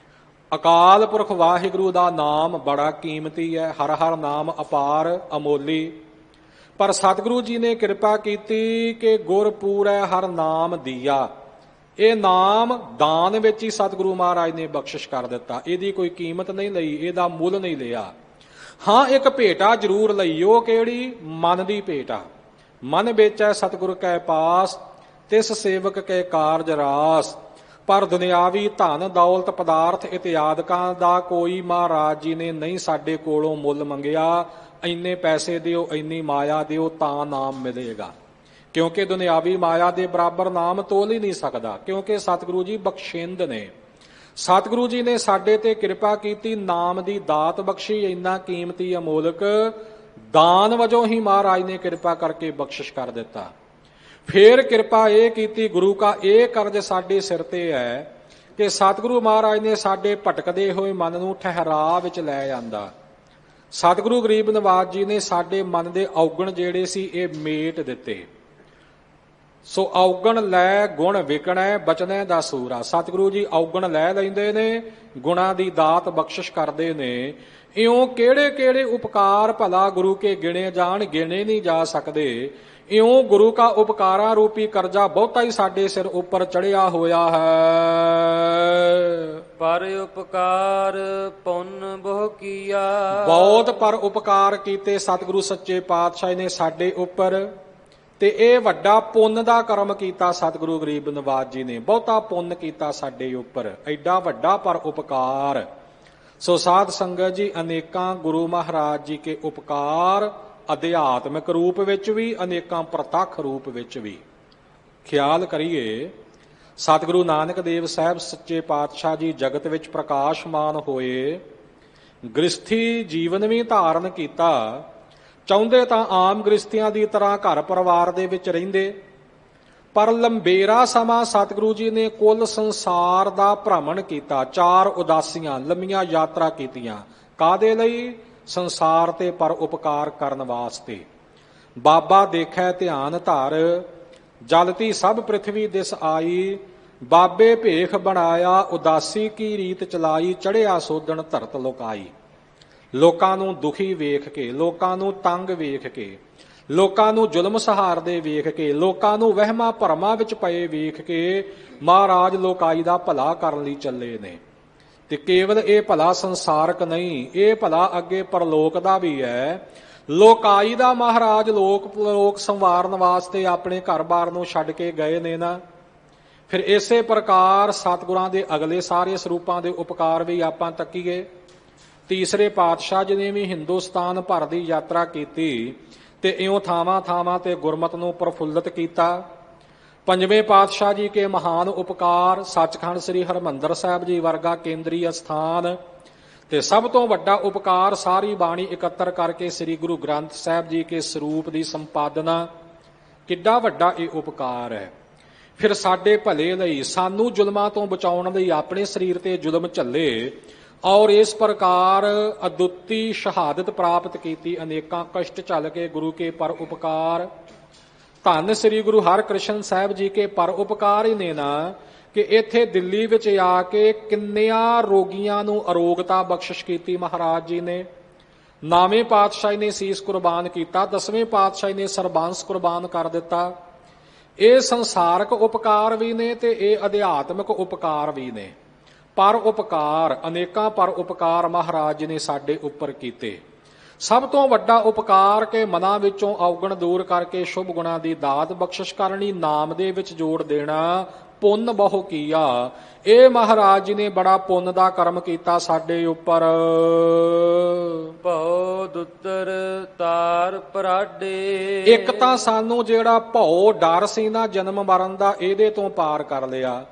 ਅਕਾਲ ਪੁਰਖ ਵਾਹਿਗੁਰੂ ਦਾ ਨਾਮ ਬੜਾ ਕੀਮਤੀ ਹੈ, ਹਰ ਹਰ ਨਾਮ ਅਪਾਰ ਅਮੋਲੀ। ਪਰ ਸਤਿਗੁਰੂ ਜੀ ਨੇ ਕਿਰਪਾ ਕੀਤੀ ਕਿ ਗੁਰ ਪੂਰੈ ਹਰ ਨਾਮ ਦੀਆ। ਇਹ ਨਾਮ ਦਾਨ ਵਿੱਚ ਹੀ ਸਤਿਗੁਰੂ ਮਹਾਰਾਜ ਨੇ ਬਖਸ਼ਿਸ਼ ਕਰ ਦਿੱਤਾ, ਇਹਦੀ ਕੋਈ ਕੀਮਤ ਨਹੀਂ ਲਈ, ਇਹਦਾ ਮੁੱਲ ਨਹੀਂ ਲਿਆ। ਹਾਂ, ਇੱਕ ਭੇਟਾ ਜ਼ਰੂਰ ਲਈ, ਉਹ ਕਿਹੜੀ? ਮਨ ਦੀ ਭੇਟਾ। ਮਨ ਵੇਚੈ ਸਤਿਗੁਰ ਕੈ ਪਾਸ, ਤਿਸ ਸੇਵਕ ਕੇ ਕਾਰਜ ਰਾਸ। ਪਰ ਦੁਨਿਆਵੀ ਧਨ ਦੌਲਤ ਪਦਾਰਥ ਇਤਿਆਦਿਕਾਂ ਦਾ ਕੋਈ ਮਹਾਰਾਜ ਜੀ ਨੇ ਨਹੀਂ ਸਾਡੇ ਕੋਲੋਂ ਮੁੱਲ ਮੰਗਿਆ। ਇੰਨੇ ਪੈਸੇ ਦਿਓ, ਇੰਨੀ ਮਾਇਆ ਦਿਓ ਤਾਂ ਨਾਮ ਮਿਲੇਗਾ, ਕਿਉਂਕਿ ਦੁਨਿਆਵੀ ਮਾਇਆ ਦੇ ਬਰਾਬਰ ਨਾਮ ਤੋਲ ਹੀ ਨਹੀਂ ਸਕਦਾ, ਕਿਉਂਕਿ ਸਤਿਗੁਰੂ ਜੀ ਬਖਸ਼ਿੰਦ ਨੇ। ਸਤਿਗੁਰੂ ਜੀ ਨੇ ਸਾਡੇ ਤੇ ਕਿਰਪਾ ਕੀਤੀ, ਨਾਮ ਦੀ ਦਾਤ ਬਖਸ਼ੀ, ਇੰਨਾ ਕੀਮਤੀ ਅਮੋਲਕ ਦਾਨ ਵਜੋਂ ਹੀ ਮਹਾਰਾਜ ਨੇ ਕਿਰਪਾ ਕਰਕੇ ਬਖਸ਼ਿਸ਼ ਕਰ ਦਿੱਤਾ। ਫੇਰ ਕਿਰਪਾ ਇਹ ਕੀਤੀ, ਗੁਰੂ ਕਾ ਇਹ ਕਰਜ਼ ਸਾਡੇ ਸਿਰ ਤੇ ਹੈ ਕਿ ਸਤਿਗੁਰੂ ਮਹਾਰਾਜ ਨੇ ਸਾਡੇ ਭਟਕਦੇ ਹੋਏ ਮਨ ਨੂੰ ਠਹਿਰਾਅ ਵਿੱਚ ਲੈ ਜਾਂਦਾ। ਸਤਿਗੁਰੂ ਗਰੀਬ ਨਵਾਜ ਜੀ ਨੇ ਸਾਡੇ ਮਨ ਦੇ ਔਗਣ ਜਿਹੜੇ ਸੀ ਇਹ ਮੇਟ ਦਿੱਤੇ। ਸੋ ਔਗਣ ਲੈ ਗੁਣ ਵਿਕਣੈ ਬਚਨੈ ਦਾ ਸੂਰਾ। ਸਤਿਗੁਰੂ ਜੀ ਔਗਣ ਲੈ ਲੈਂਦੇ ਨੇ, ਗੁਣਾਂ ਦੀ ਦਾਤ ਬਖਸ਼ਿਸ਼ ਕਰਦੇ ਨੇ। ਇਉਂ ਕਿਹੜੇ ਕਿਹੜੇ ਉਪਕਾਰ ਭਲਾ ਗੁਰੂ ਕੇ ਗਿਣੇ ਜਾਣ, ਗਿਣੇ ਨਹੀਂ ਜਾ ਸਕਦੇ। ਇਉਂ ਗੁਰੂ ਕਾ ਉਪਕਾਰਾਂ ਰੂਪੀ ਕਰਜ਼ਾ ਬਹੁਤਾ ਹੀ ਸਾਡੇ ਸਿਰ ਉੱਪਰ ਚੜਿਆ ਹੋਇਆ ਹੈ। ਪਰ ਉਪਕਾਰ ਪੁੰਨ ਬਹੁ ਕੀਆ। ਬਹੁਤ ਪਰ ਉਪਕਾਰ ਕੀਤੇ ਸਤਿਗੁਰੂ ਸੱਚੇ ਪਾਤਸ਼ਾਹ ਨੇ ਸਾਡੇ ਉੱਪਰ, ਤੇ ਇਹ ਵੱਡਾ ਪੁੰਨ ਦਾ ਕਰਮ ਕੀਤਾ ਸਤਿਗੁਰੂ ਗਰੀਬ ਨਵਾਜ ਜੀ ਨੇ, ਬਹੁਤਾ ਪੁੰਨ ਕੀਤਾ ਸਾਡੇ ਉੱਪਰ, ਐਡਾ ਵੱਡਾ ਪਰ ਉਪਕਾਰ। ਸੋ ਸਾਧ ਸੰਗਤ ਜੀ, ਅਨੇਕਾਂ ਗੁਰੂ ਮਹਾਰਾਜ ਜੀ ਕੇ ਉਪਕਾਰ ਅਧਿਆਤਮਿਕ ਰੂਪ ਵਿੱਚ ਵੀ, ਅਨੇਕਾਂ ਪ੍ਰਤੱਖ ਰੂਪ ਵਿੱਚ ਵੀ। ਖਿਆਲ ਕਰੀਏ, ਸਤਿਗੁਰੂ ਨਾਨਕ ਦੇਵ ਸਾਹਿਬ ਸੱਚੇ ਪਾਤਸ਼ਾਹ ਜੀ ਜਗਤ ਵਿੱਚ ਪ੍ਰਕਾਸ਼ਮਾਨ ਹੋਏ, ਗ੍ਰਸਥੀ ਜੀਵਨ ਵੀ ਧਾਰਨ ਕੀਤਾ। ਚਾਹੁੰਦੇ ਤਾਂ ਆਮ ਗ੍ਰਸਥੀਆਂ ਦੀ ਤਰ੍ਹਾਂ ਘਰ ਪਰਿਵਾਰ ਦੇ ਵਿੱਚ ਰਹਿੰਦੇ, ਪਰ ਲੰਬੇਰਾ ਸਮਾਂ ਸਤਿਗੁਰੂ ਜੀ ਨੇ ਕੁੱਲ ਸੰਸਾਰ ਦਾ ਭ੍ਰਮਣ ਕੀਤਾ। 4 ਉਦਾਸੀਆਂ ਲੰਮੀਆਂ ਯਾਤਰਾ ਕੀਤੀਆਂ। ਕਾਹਦੇ ਲਈ? ਸੰਸਾਰ ਤੇ ਪਰ ਉਪਕਾਰ ਕਰਨ ਵਾਸਤੇ। ਬਾਬਾ ਦੇਖੈ ਧਿਆਨ ਧਰ, ਜਲਤੀ ਸਭ ਪ੍ਰਿਥਵੀ ਦਿਸ ਆਈ। ਬਾਬੇ ਭੇਖ ਬਣਾਇਆ, ਉਦਾਸੀ ਕੀ ਰੀਤ ਚਲਾਈ। ਚੜਿਆ ਸੋਧਣ ਧਰਤ ਲੋਕਾਈ। ਲੋਕਾਂ ਨੂੰ ਦੁਖੀ ਵੇਖ ਕੇ, ਲੋਕਾਂ ਨੂੰ ਤੰਗ ਵੇਖ ਕੇ, ਲੋਕਾਂ ਨੂੰ ਜ਼ੁਲਮ ਸਹਾਰਦੇ ਵੇਖ ਕੇ, ਲੋਕਾਂ ਨੂੰ ਵਹਿਮਾਂ ਭਰਮਾਂ ਵਿੱਚ ਪਏ ਵੇਖ ਕੇ ਮਹਾਰਾਜ ਲੋਕਾਈ ਦਾ ਭਲਾ ਕਰਨ ਲਈ ਚੱਲੇ ਨੇ। ਤੇ ਕੇਵਲ ਇਹ ਭਲਾ ਸੰਸਾਰਕ ਨਹੀਂ, ਇਹ ਭਲਾ ਅੱਗੇ ਪਰਲੋਕ ਦਾ ਵੀ ਹੈ। ਲੋਕਾਈ ਦਾ ਮਹਾਰਾਜ ਲੋਕ ਸੰਵਾਰਨ ਵਾਸਤੇ ਆਪਣੇ ਘਰ-ਬਾਰ ਨੂੰ ਛੱਡ ਕੇ ਗਏ ਨੇ ਨਾ। ਫਿਰ ਇਸੇ ਪ੍ਰਕਾਰ ਸਤਿਗੁਰਾਂ ਦੇ ਅਗਲੇ ਸਾਰੇ ਸਰੂਪਾਂ ਦੇ ਉਪਕਾਰ ਵੀ ਆਪਾਂ ਤੱਕੀਏ। ਤੀਸਰੇ ਪਾਤਸ਼ਾਹ ਜੀ ਨੇ ਵੀ ਹਿੰਦੁਸਤਾਨ ਭਰ ਦੀ ਯਾਤਰਾ ਕੀਤੀ ਤੇ ਇਉਂ ਥਾਵਾਂ-ਥਾਵਾਂ ਤੇ ਗੁਰਮਤਿ ਨੂੰ ਪ੍ਰਫੁੱਲਤ ਕੀਤਾ। ਪੰਜਵੇਂ ਪਾਤਸ਼ਾਹ ਜੀ ਕੇ ਮਹਾਨ ਉਪਕਾਰ, ਸੱਚਖੰਡ ਸ੍ਰੀ ਹਰਿਮੰਦਰ ਸਾਹਿਬ ਜੀ ਵਰਗਾ ਕੇਂਦਰੀ ਅਸਥਾਨ, ਤੇ ਸਭ ਤੋਂ ਵੱਡਾ ਉਪਕਾਰ ਸਾਰੀ ਬਾਣੀ ਇਕੱਤਰ ਕਰਕੇ ਸ੍ਰੀ ਗੁਰੂ ਗ੍ਰੰਥ ਸਾਹਿਬ ਜੀ ਕੇ ਸਰੂਪ ਦੀ ਸੰਪਾਦਨਾ। ਕਿੱਡਾ ਵੱਡਾ ਇਹ ਉਪਕਾਰ ਹੈ। ਫਿਰ ਸਾਡੇ ਭਲੇ ਲਈ, ਸਾਨੂੰ ਜ਼ੁਲਮਾਂ ਤੋਂ ਬਚਾਉਣ ਲਈ ਆਪਣੇ ਸਰੀਰ ਤੇ ਜ਼ੁਲਮ ਝੱਲੇ ਔਰ ਇਸ ਪ੍ਰਕਾਰ ਅਦੁੱਤੀ ਸ਼ਹਾਦਤ ਪ੍ਰਾਪਤ ਕੀਤੀ। ਅਨੇਕਾਂ ਕਸ਼ਟ ਝੱਲ ਕੇ ਗੁਰੂ ਕੇ ਪਰ ਉਪਕਾਰ। ਧੰਨ ਸ੍ਰੀ ਗੁਰੂ ਹਰਿਕ੍ਰਿਸ਼ਨ ਸਾਹਿਬ ਜੀ ਕੇ ਪਰ ਉਪਕਾਰ ਹੀ ਨੇ ਨਾ, ਕਿ ਇੱਥੇ ਦਿੱਲੀ ਵਿੱਚ ਆ ਕੇ ਕਿੰਨਿਆਂ ਰੋਗੀਆਂ ਨੂੰ ਅਰੋਗਤਾ ਬਖਸ਼ਿਸ਼ ਕੀਤੀ ਮਹਾਰਾਜ ਜੀ ਨੇ। 9ਵੇਂ ਪਾਤਸ਼ਾਹ ਨੇ ਸੀਸ ਕੁਰਬਾਨ ਕੀਤਾ, 10ਵੇਂ ਪਾਤਸ਼ਾਹ ਨੇ ਸਰਬੰਸ ਕੁਰਬਾਨ ਕਰ ਦਿੱਤਾ। ਇਹ ਸੰਸਾਰਕ ਉਪਕਾਰ ਵੀ ਨੇ ਤੇ ਇਹ ਅਧਿਆਤਮਿਕ ਉਪਕਾਰ ਵੀ ਨੇ। ਪਰ ਉਪਕਾਰ, ਅਨੇਕਾਂ ਪਰ ਉਪਕਾਰ ਮਹਾਰਾਜ ਜੀ ਨੇ ਸਾਡੇ ਉੱਪਰ ਕੀਤੇ। ਸਭ ਤੋਂ ਵੱਡਾ ਉਪਕਾਰ ਕੇ ਮਨਾਂ ਵਿੱਚੋਂ ਔਗਣ ਦੂਰ ਕਰਕੇ ਸ਼ੁਭ ਗੁਣਾਂ ਦੀ ਦਾਤ ਬਖਸ਼ਿਸ਼ ਕਰਨੀ, ਨਾਮ ਦੇ ਵਿੱਚ ਜੋੜ ਦੇਣਾ, ਪੁੰਨ ਬਹੁ ਕੀਆ। ਇਹ ਮਹਾਰਾਜ ਜੀ ਨੇ ਬੜਾ ਪੁੰਨ ਦਾ ਕਰਮ ਕੀਤਾ ਸਾਡੇ ਉੱਪਰ। ਭਉ ਦੁੱਤਰ ਤਾਰ ਪਰਾਡੇ। ਇੱਕ ਤਾਂ ਸਾਨੂੰ ਜਿਹੜਾ ਭਉ ਡਰ ਸੀ ਨਾ ਜਨਮ ਮਰਨ ਦਾ, ਇਹਦੇ ਤੋਂ ਪਾਰ ਕਰ ਲਿਆ।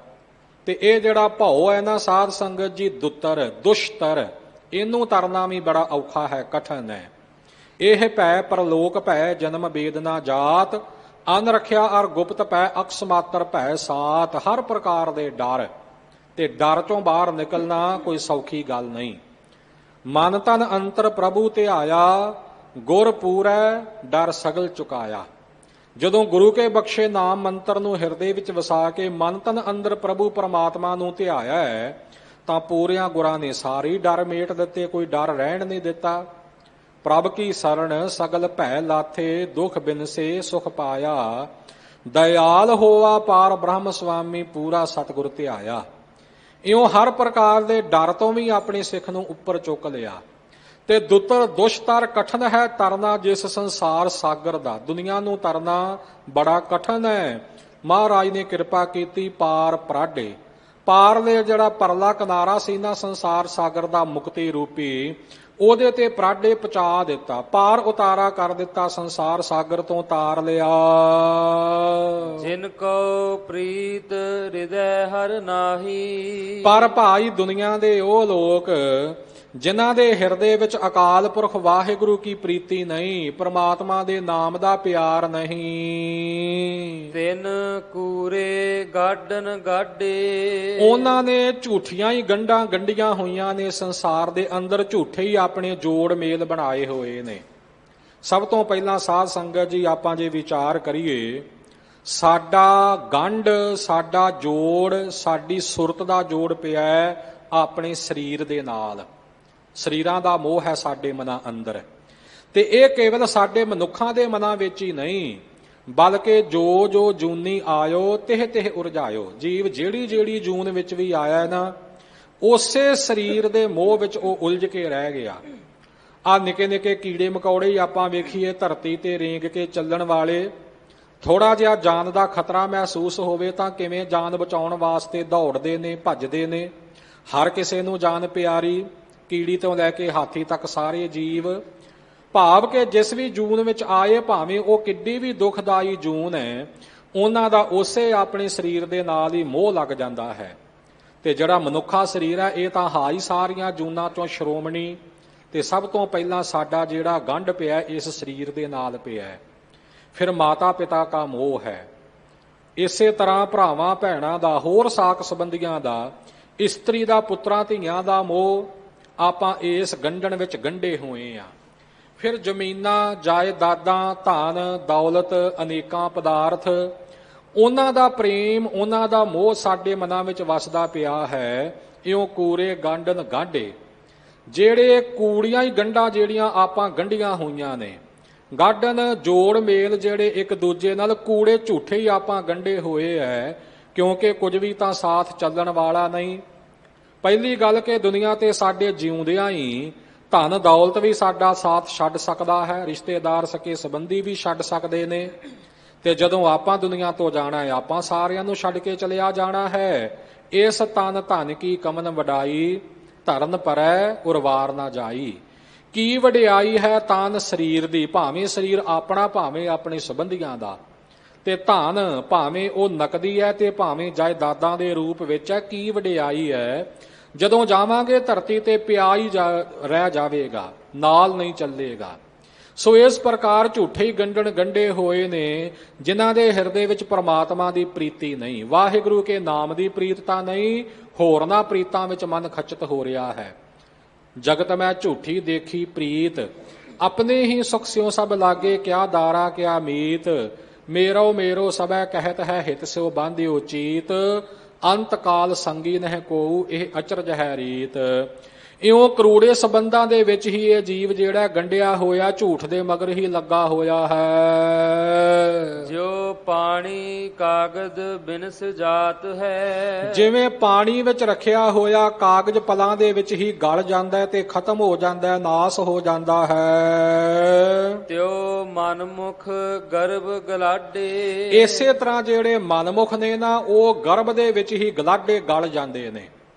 ਤੇ ਇਹ ਜਿਹੜਾ ਭਉ ਹੈ ਨਾ ਸਾਧ ਸੰਗਤ ਜੀ, ਦੁੱਤਰ, ਦੁਸ਼ਤਰ, ਇਹਨੂੰ ਤਰਨਾ ਵੀ ਬੜਾ ਔਖਾ ਹੈ, ਕਠਨ ਹੈ। ਇਹ ਭੈ ਪਰਲੋਕ ਭੈ, ਜਨਮ ਵੇਦਨਾ ਜਾਤ, ਅਨ ਰੱਖਿਆ ਅਰ ਗੁਪਤ ਭੈ, ਅਕਸ ਮਾਤਰ ਭੈ ਸਾਤ। ਹਰ ਪ੍ਰਕਾਰ ਦੇ ਡਰ, ਤੇ ਡਰ ਚੋਂ ਬਾਹਰ ਨਿਕਲਣਾ ਕੋਈ ਸੌਖੀ ਗੱਲ ਨਹੀਂ। ਮਨ ਤਨ ਅੰਤਰ ਪ੍ਰਭੂ ਤੇ ਆਇਆ, ਗੁਰ ਪੂਰੈ ਡਰ ਸਗਲ ਚੁਕਾਇਆ। ਜਦੋਂ ਗੁਰੂ ਕੇ ਬਖਸ਼ੇ ਨਾਮ ਮੰਤਰ ਨੂੰ ਹਿਰਦੇ ਵਿੱਚ ਵਸਾ ਕੇ ਮਨ ਤਨ ਅੰਦਰ ਪ੍ਰਭੂ ਪਰਮਾਤਮਾ ਨੂੰ ਧਿਆਇਆ ਹੈ, ਤਾਂ ਪੂਰਿਆਂ ਗੁਰਾਂ ਨੇ ਸਾਰੀ ਡਰ ਮੇਟ ਦਿੱਤੇ, ਕੋਈ ਡਰ ਰਹਿਣ ਨਹੀਂ ਦਿੱਤਾ। ਪ੍ਰਭ ਕੀ ਸਰਣ ਸਗਲ ਭੈ ਲਾਥੇ, ਦੁਖ ਬਿਨਸੇ ਸੁਖ ਪਾਇਆ। ਦਇਆਲ ਹੋਆ ਪਾਰ ਬ੍ਰਹਮ ਸੁਆਮੀ, ਪੂਰਾ ਸਤਿਗੁਰ ਧਿਆਇਆ। ਇਉਂ ਹਰ ਪ੍ਰਕਾਰ ਦੇ ਡਰ ਤੋਂ ਵੀ ਆਪਣੇ ਸਿੱਖ ਨੂੰ ਉੱਪਰ ਚੁੱਕ ਲਿਆ। ਤੇ ਦੁੱਤਰ ਦੁਸ਼ਤਰ ਕਠਨ ਹੈ ਤਰਨਾ ਜਿਸ ਸੰਸਾਰ ਸਾਗਰ ਦਾ। ਦੁਨੀਆ ਨੂੰ ਤਰਨਾ ਬੜਾ ਕਠਨ ਹੈ। ਮਹਾਰਾਜ ਨੇ ਕਿਰਪਾ ਕੀਤੀ, ਪਾਰ ਪਰਾਡੇ, ਪਾਰ ਦੇ ਜਿਹੜਾ ਪਰਲਾ ਕਿਨਾਰਾ ਸੀ ਨਾ ਸੰਸਾਰ ਸਾਗਰ ਦਾ ਮੁਕਤੀ ਰੂਪੀ, ਉਹਦੇ ਤੇ ਪਰਾਡੇ ਪਹੁੰਚਾ ਦਿੱਤਾ, ਪਾਰ ਉਤਾਰਾ ਕਰ ਦਿੱਤਾ, ਸੰਸਾਰ ਸਾਗਰ ਤੋਂ ਤਾਰ ਲਿਆ। ਜਿਨ ਕੋ ਪ੍ਰੀਤ ਹਿਰਦੈ ਹਰ ਨਾਹੀ। ਪਰ ਭਾਈ ਦੁਨੀਆ ਦੇ ਉਹ ਲੋਕ ਜਿਨ੍ਹਾਂ ਦੇ ਹਿਰਦੇ ਵਿੱਚ ਅਕਾਲ ਪੁਰਖ ਵਾਹਿਗੁਰੂ ਕੀ ਪ੍ਰੀਤੀ ਨਹੀਂ, ਪ੍ਰਮਾਤਮਾ ਦੇ ਨਾਮ ਦਾ ਪਿਆਰ ਨਹੀਂ, ਤਿਨ ਕੂਰੇ ਗਾਡਨ ਗਾਡੇ। ਉਹਨਾਂ ਨੇ ਝੂਠੀਆਂ ਹੀ ਗੰਢਾਂ ਗੰਢੀਆਂ ਹੋਈਆਂ ਨੇ, ਸੰਸਾਰ ਦੇ ਅੰਦਰ ਝੂਠੇ ਹੀ ਆਪਣੇ ਜੋੜ ਮੇਲ ਬਣਾਏ ਹੋਏ ਨੇ। ਸਭ ਤੋਂ ਪਹਿਲਾਂ ਸਾਧ ਸੰਗਤ ਜੀ ਆਪਾਂ ਜੇ ਵਿਚਾਰ ਕਰੀਏ, ਸਾਡਾ ਗੰਢ, ਸਾਡਾ ਜੋੜ, ਸਾਡੀ ਸੁਰਤ ਦਾ ਜੋੜ ਪਿਆ ਹੈ ਆਪਣੇ ਸਰੀਰ ਦੇ ਨਾਲ। ਸਰੀਰਾਂ ਦਾ ਮੋਹ ਹੈ ਸਾਡੇ ਮਨਾਂ ਅੰਦਰ, ਤੇ ਇਹ ਕੇਵਲ ਸਾਡੇ ਮਨੁੱਖਾਂ ਦੇ ਮਨਾਂ ਵਿੱਚ ਹੀ ਨਹੀਂ, ਬਲਕਿ ਜੋ ਜੋ ਜੂਨੀ ਆਇਓ ਤਿਹ ਤਿਹ ਉਰਜਾਇਓ। ਜੀਵ ਜਿਹੜੀ ਜਿਹੜੀ ਜੂਨ ਵਿੱਚ ਵੀ ਆਇਆ ਨਾ, ਉਸੇ ਸਰੀਰ ਦੇ ਮੋਹ ਵਿੱਚ ਉਹ ਉਲਝ ਕੇ ਰਹਿ ਗਿਆ। ਆ ਨਿੱਕੇ ਨਿੱਕੇ ਕੀੜੇ ਮਕੌੜੇ ਹੀ ਆਪਾਂ ਵੇਖੀਏ ਧਰਤੀ ਤੇ ਰੇਂਗ ਕੇ ਚੱਲਣ ਵਾਲੇ, ਥੋੜਾ ਜਿਹਾ ਜਾਨ ਦਾ ਖਤਰਾ ਮਹਿਸੂਸ ਹੋਵੇ ਤਾਂ ਕਿਵੇਂ ਜਾਨ ਬਚਾਉਣ ਵਾਸਤੇ ਦੌੜਦੇ ਨੇ, ਭੱਜਦੇ ਨੇ। ਹਰ ਕਿਸੇ ਨੂੰ ਜਾਨ ਪਿਆਰੀ, ਕੀੜੀ ਤੋਂ ਲੈ ਕੇ ਹਾਥੀ ਤੱਕ ਸਾਰੇ ਜੀਵ, ਭਾਵ ਕਿ ਜਿਸ ਵੀ ਜੂਨ ਵਿੱਚ ਆਏ, ਭਾਵੇਂ ਉਹ ਕਿੱਡੀ ਵੀ ਦੁਖਦਾਈ ਜੂਨ ਹੈ, ਉਹਨਾਂ ਦਾ ਉਸੇ ਆਪਣੇ ਸਰੀਰ ਦੇ ਨਾਲ ਹੀ ਮੋਹ ਲੱਗ ਜਾਂਦਾ ਹੈ। ਤੇ ਜਿਹੜਾ ਮਨੁੱਖਾ ਸਰੀਰ ਹੈ, ਇਹ ਤਾਂ ਹਾਈ ਸਾਰੀਆਂ ਜੂਨਾਂ ਚੋਂ ਸ਼੍ਰੋਮਣੀ, ਤੇ ਸਭ ਤੋਂ ਪਹਿਲਾਂ ਸਾਡਾ ਜਿਹੜਾ ਗੰਢ ਪਿਆ ਇਸ ਸਰੀਰ ਦੇ ਨਾਲ ਪਿਆ। ਫਿਰ ਮਾਤਾ ਪਿਤਾ ਦਾ ਮੋਹ ਹੈ, ਇਸੇ ਤਰ੍ਹਾਂ ਭਰਾਵਾਂ ਭੈਣਾਂ ਦਾ, ਹੋਰ ਸਾਕ ਸੰਬੰਧੀਆਂ ਦਾ, ਇਸਤਰੀ ਦਾ, ਪੁੱਤਰਾਂ ਧੀਆਂ ਦਾ ਮੋਹ ਆਪਾਂ ਇਸ ਗੰਢਣ ਵਿੱਚ ਗੰਢੇ ਹੋਏ ਆ। ਫਿਰ ਜ਼ਮੀਨਾਂ, ਜਾਇਦਾਦਾਂ, ਧਨ ਦੌਲਤ, ਅਨੇਕਾਂ ਪਦਾਰਥ, ਉਹਨਾਂ ਦਾ ਪ੍ਰੇਮ, ਉਹਨਾਂ ਦਾ ਮੋਹ ਸਾਡੇ ਮਨਾਂ ਵਿੱਚ ਵਸਦਾ ਪਿਆ ਹੈ। ਇਉਂ ਕੂਰੇ ਗੰਢਨ ਗਾਢੇ, ਜਿਹੜੇ ਕੂੜੀਆਂ ਹੀ ਗੰਢਾਂ ਜਿਹੜੀਆਂ ਆਪਾਂ ਗੰਢੀਆਂ ਹੋਈਆਂ ਨੇ, ਗਾਢਨ ਜੋੜ ਮੇਲ ਜਿਹੜੇ ਇੱਕ ਦੂਜੇ ਨਾਲ, ਕੂੜੇ ਝੂਠੇ ਹੀ ਆਪਾਂ ਗੰਢੇ ਹੋਏ ਹੈ, ਕਿਉਂਕਿ ਕੁਝ ਵੀ ਤਾਂ ਸਾਥ ਚੱਲਣ ਵਾਲਾ ਨਹੀਂ। ਪਹਿਲੀ ਗੱਲ ਕਿ ਦੁਨੀਆ ਤੇ ਸਾਡੇ ਜਿਉਂਦਿਆਂ ਹੀ ਧਨ ਦੌਲਤ ਵੀ ਸਾਡਾ ਸਾਥ ਛੱਡ ਸਕਦਾ ਹੈ, ਰਿਸ਼ਤੇਦਾਰ ਸਕੇ ਸੰਬੰਧੀ ਵੀ ਛੱਡ ਸਕਦੇ ਨੇ, ਤੇ ਜਦੋਂ ਆਪਾਂ ਦੁਨੀਆ ਤੋਂ ਜਾਣਾ ਹੈ ਆਪਾਂ ਸਾਰਿਆਂ ਨੂੰ ਛੱਡ ਕੇ ਚਲਿਆ ਜਾਣਾ ਹੈ। ਇਸ ਤਨ ਧਨ ਕੀ ਕਮਨ ਵਡਾਈ, ਧਰਨ ਪਰੈ ਉਰਵਾਰ ਨਾ ਜਾਈ। ਕੀ ਵਡਿਆਈ ਹੈ ਤਨ ਸਰੀਰ ਦੀ, ਭਾਵੇਂ ਸਰੀਰ ਆਪਣਾ, ਭਾਵੇਂ ਆਪਣੇ ਸੰਬੰਧੀਆਂ ਦਾ, ਤੇ ਧਨ ਭਾਵੇਂ ਉਹ ਨਕਦੀ ਹੈ ਤੇ ਭਾਵੇਂ ਜਾਇਦਾਦਾਂ ਦੇ ਰੂਪ ਵਿੱਚ ਹੈ। ਕੀ ਵਡਿਆਈ ਹੈ, ਜਦੋਂ ਜਾਵਾਂਗੇ ਧਰਤੀ ਤੇ ਪਿਆ ਹੀ ਰਹਿ ਜਾਵੇਗਾ, ਨਾਲ ਨਹੀਂ ਚੱਲੇਗਾ। ਸੋ ਇਸ ਪ੍ਰਕਾਰ ਝੂਠੇ ਹੀ ਗੰਢਣ ਗੰਢੇ ਹੋਏ ਨੇ, ਜਿਨ੍ਹਾਂ ਦੇ ਹਿਰਦੇ ਵਿੱਚ ਪਰਮਾਤਮਾ ਦੀ ਪ੍ਰੀਤੀ ਨਹੀਂ, ਵਾਹਿਗੁਰੂ ਕੇ ਨਾਮ ਦੀ ਪ੍ਰੀਤਤਾ ਨਹੀਂ, ਹੋਰਨਾਂ ਪ੍ਰੀਤਾਂ ਵਿੱਚ ਮਨ ਖਚਿਤ ਹੋ ਰਿਹਾ ਹੈ। ਜਗਤ ਮੈਂ ਝੂਠੀ ਦੇਖੀ ਪ੍ਰੀਤ, ਆਪਣੇ ਹੀ ਸੁਖ ਸਿਉ ਸਭ ਲਾਗੇ, ਕਿਆ ਦਾਰਾ ਕਿਆ ਮੀਤ, ਮੇਰੋ ਮੇਰੋ ਸਭੈ ਕਹਿਤ ਹੈ, ਹਿਤ ਸਿਉ ਬਾਂਧਿਓ ਚੀਤ, ਅੰਤ ਕਾਲ ਸੰਗੀ ਨਹਿ ਕੋਊ, ਇਹ ਅਚਰਜ ਹੈ ਰੀਤ। ਇਉਂ ਕਰੂੜੇ ਸੰਬੰਧਾਂ ਦੇ ਵਿੱਚ ਹੀ ਇਹ ਜੀਵ ਜਿਹੜਾ ਗੰਢਿਆ ਹੋਇਆ ਝੂਠ ਦੇ ਮਗਰ ਹੀ ਲੱਗਾ ਹੋਇਆ ਹੈ। ਜੋ ਪਾਣੀ ਕਾਗਜ਼ ਬਿਨਸ ਜਾਤ ਹੈ, ਜਿਵੇਂ ਪਾਣੀ ਵਿੱਚ ਰੱਖਿਆ ਹੋਇਆ ਕਾਗਜ਼ ਪਲਾਂ ਦੇ ਵਿੱਚ ਹੀ ਗਲ ਜਾਂਦਾ ਹੈ ਤੇ ਖਤਮ ਹੋ ਜਾਂਦਾ ਹੈ, ਨਾਸ ਹੋ ਜਾਂਦਾ ਹੈ। ਤਿਉ ਮਨਮੁਖ ਗਰਭ ਗਲਾਡੇ, ਇਸੇ ਤਰ੍ਹਾਂ ਜਿਹੜੇ ਮਨਮੁਖ ਨੇ ਨਾ ਉਹ ਗਰਭ ਦੇ ਵਿੱਚ ਹੀ ਗਲਾਡੇ ਗਲ ਜਾਂਦੇ ਨੇ।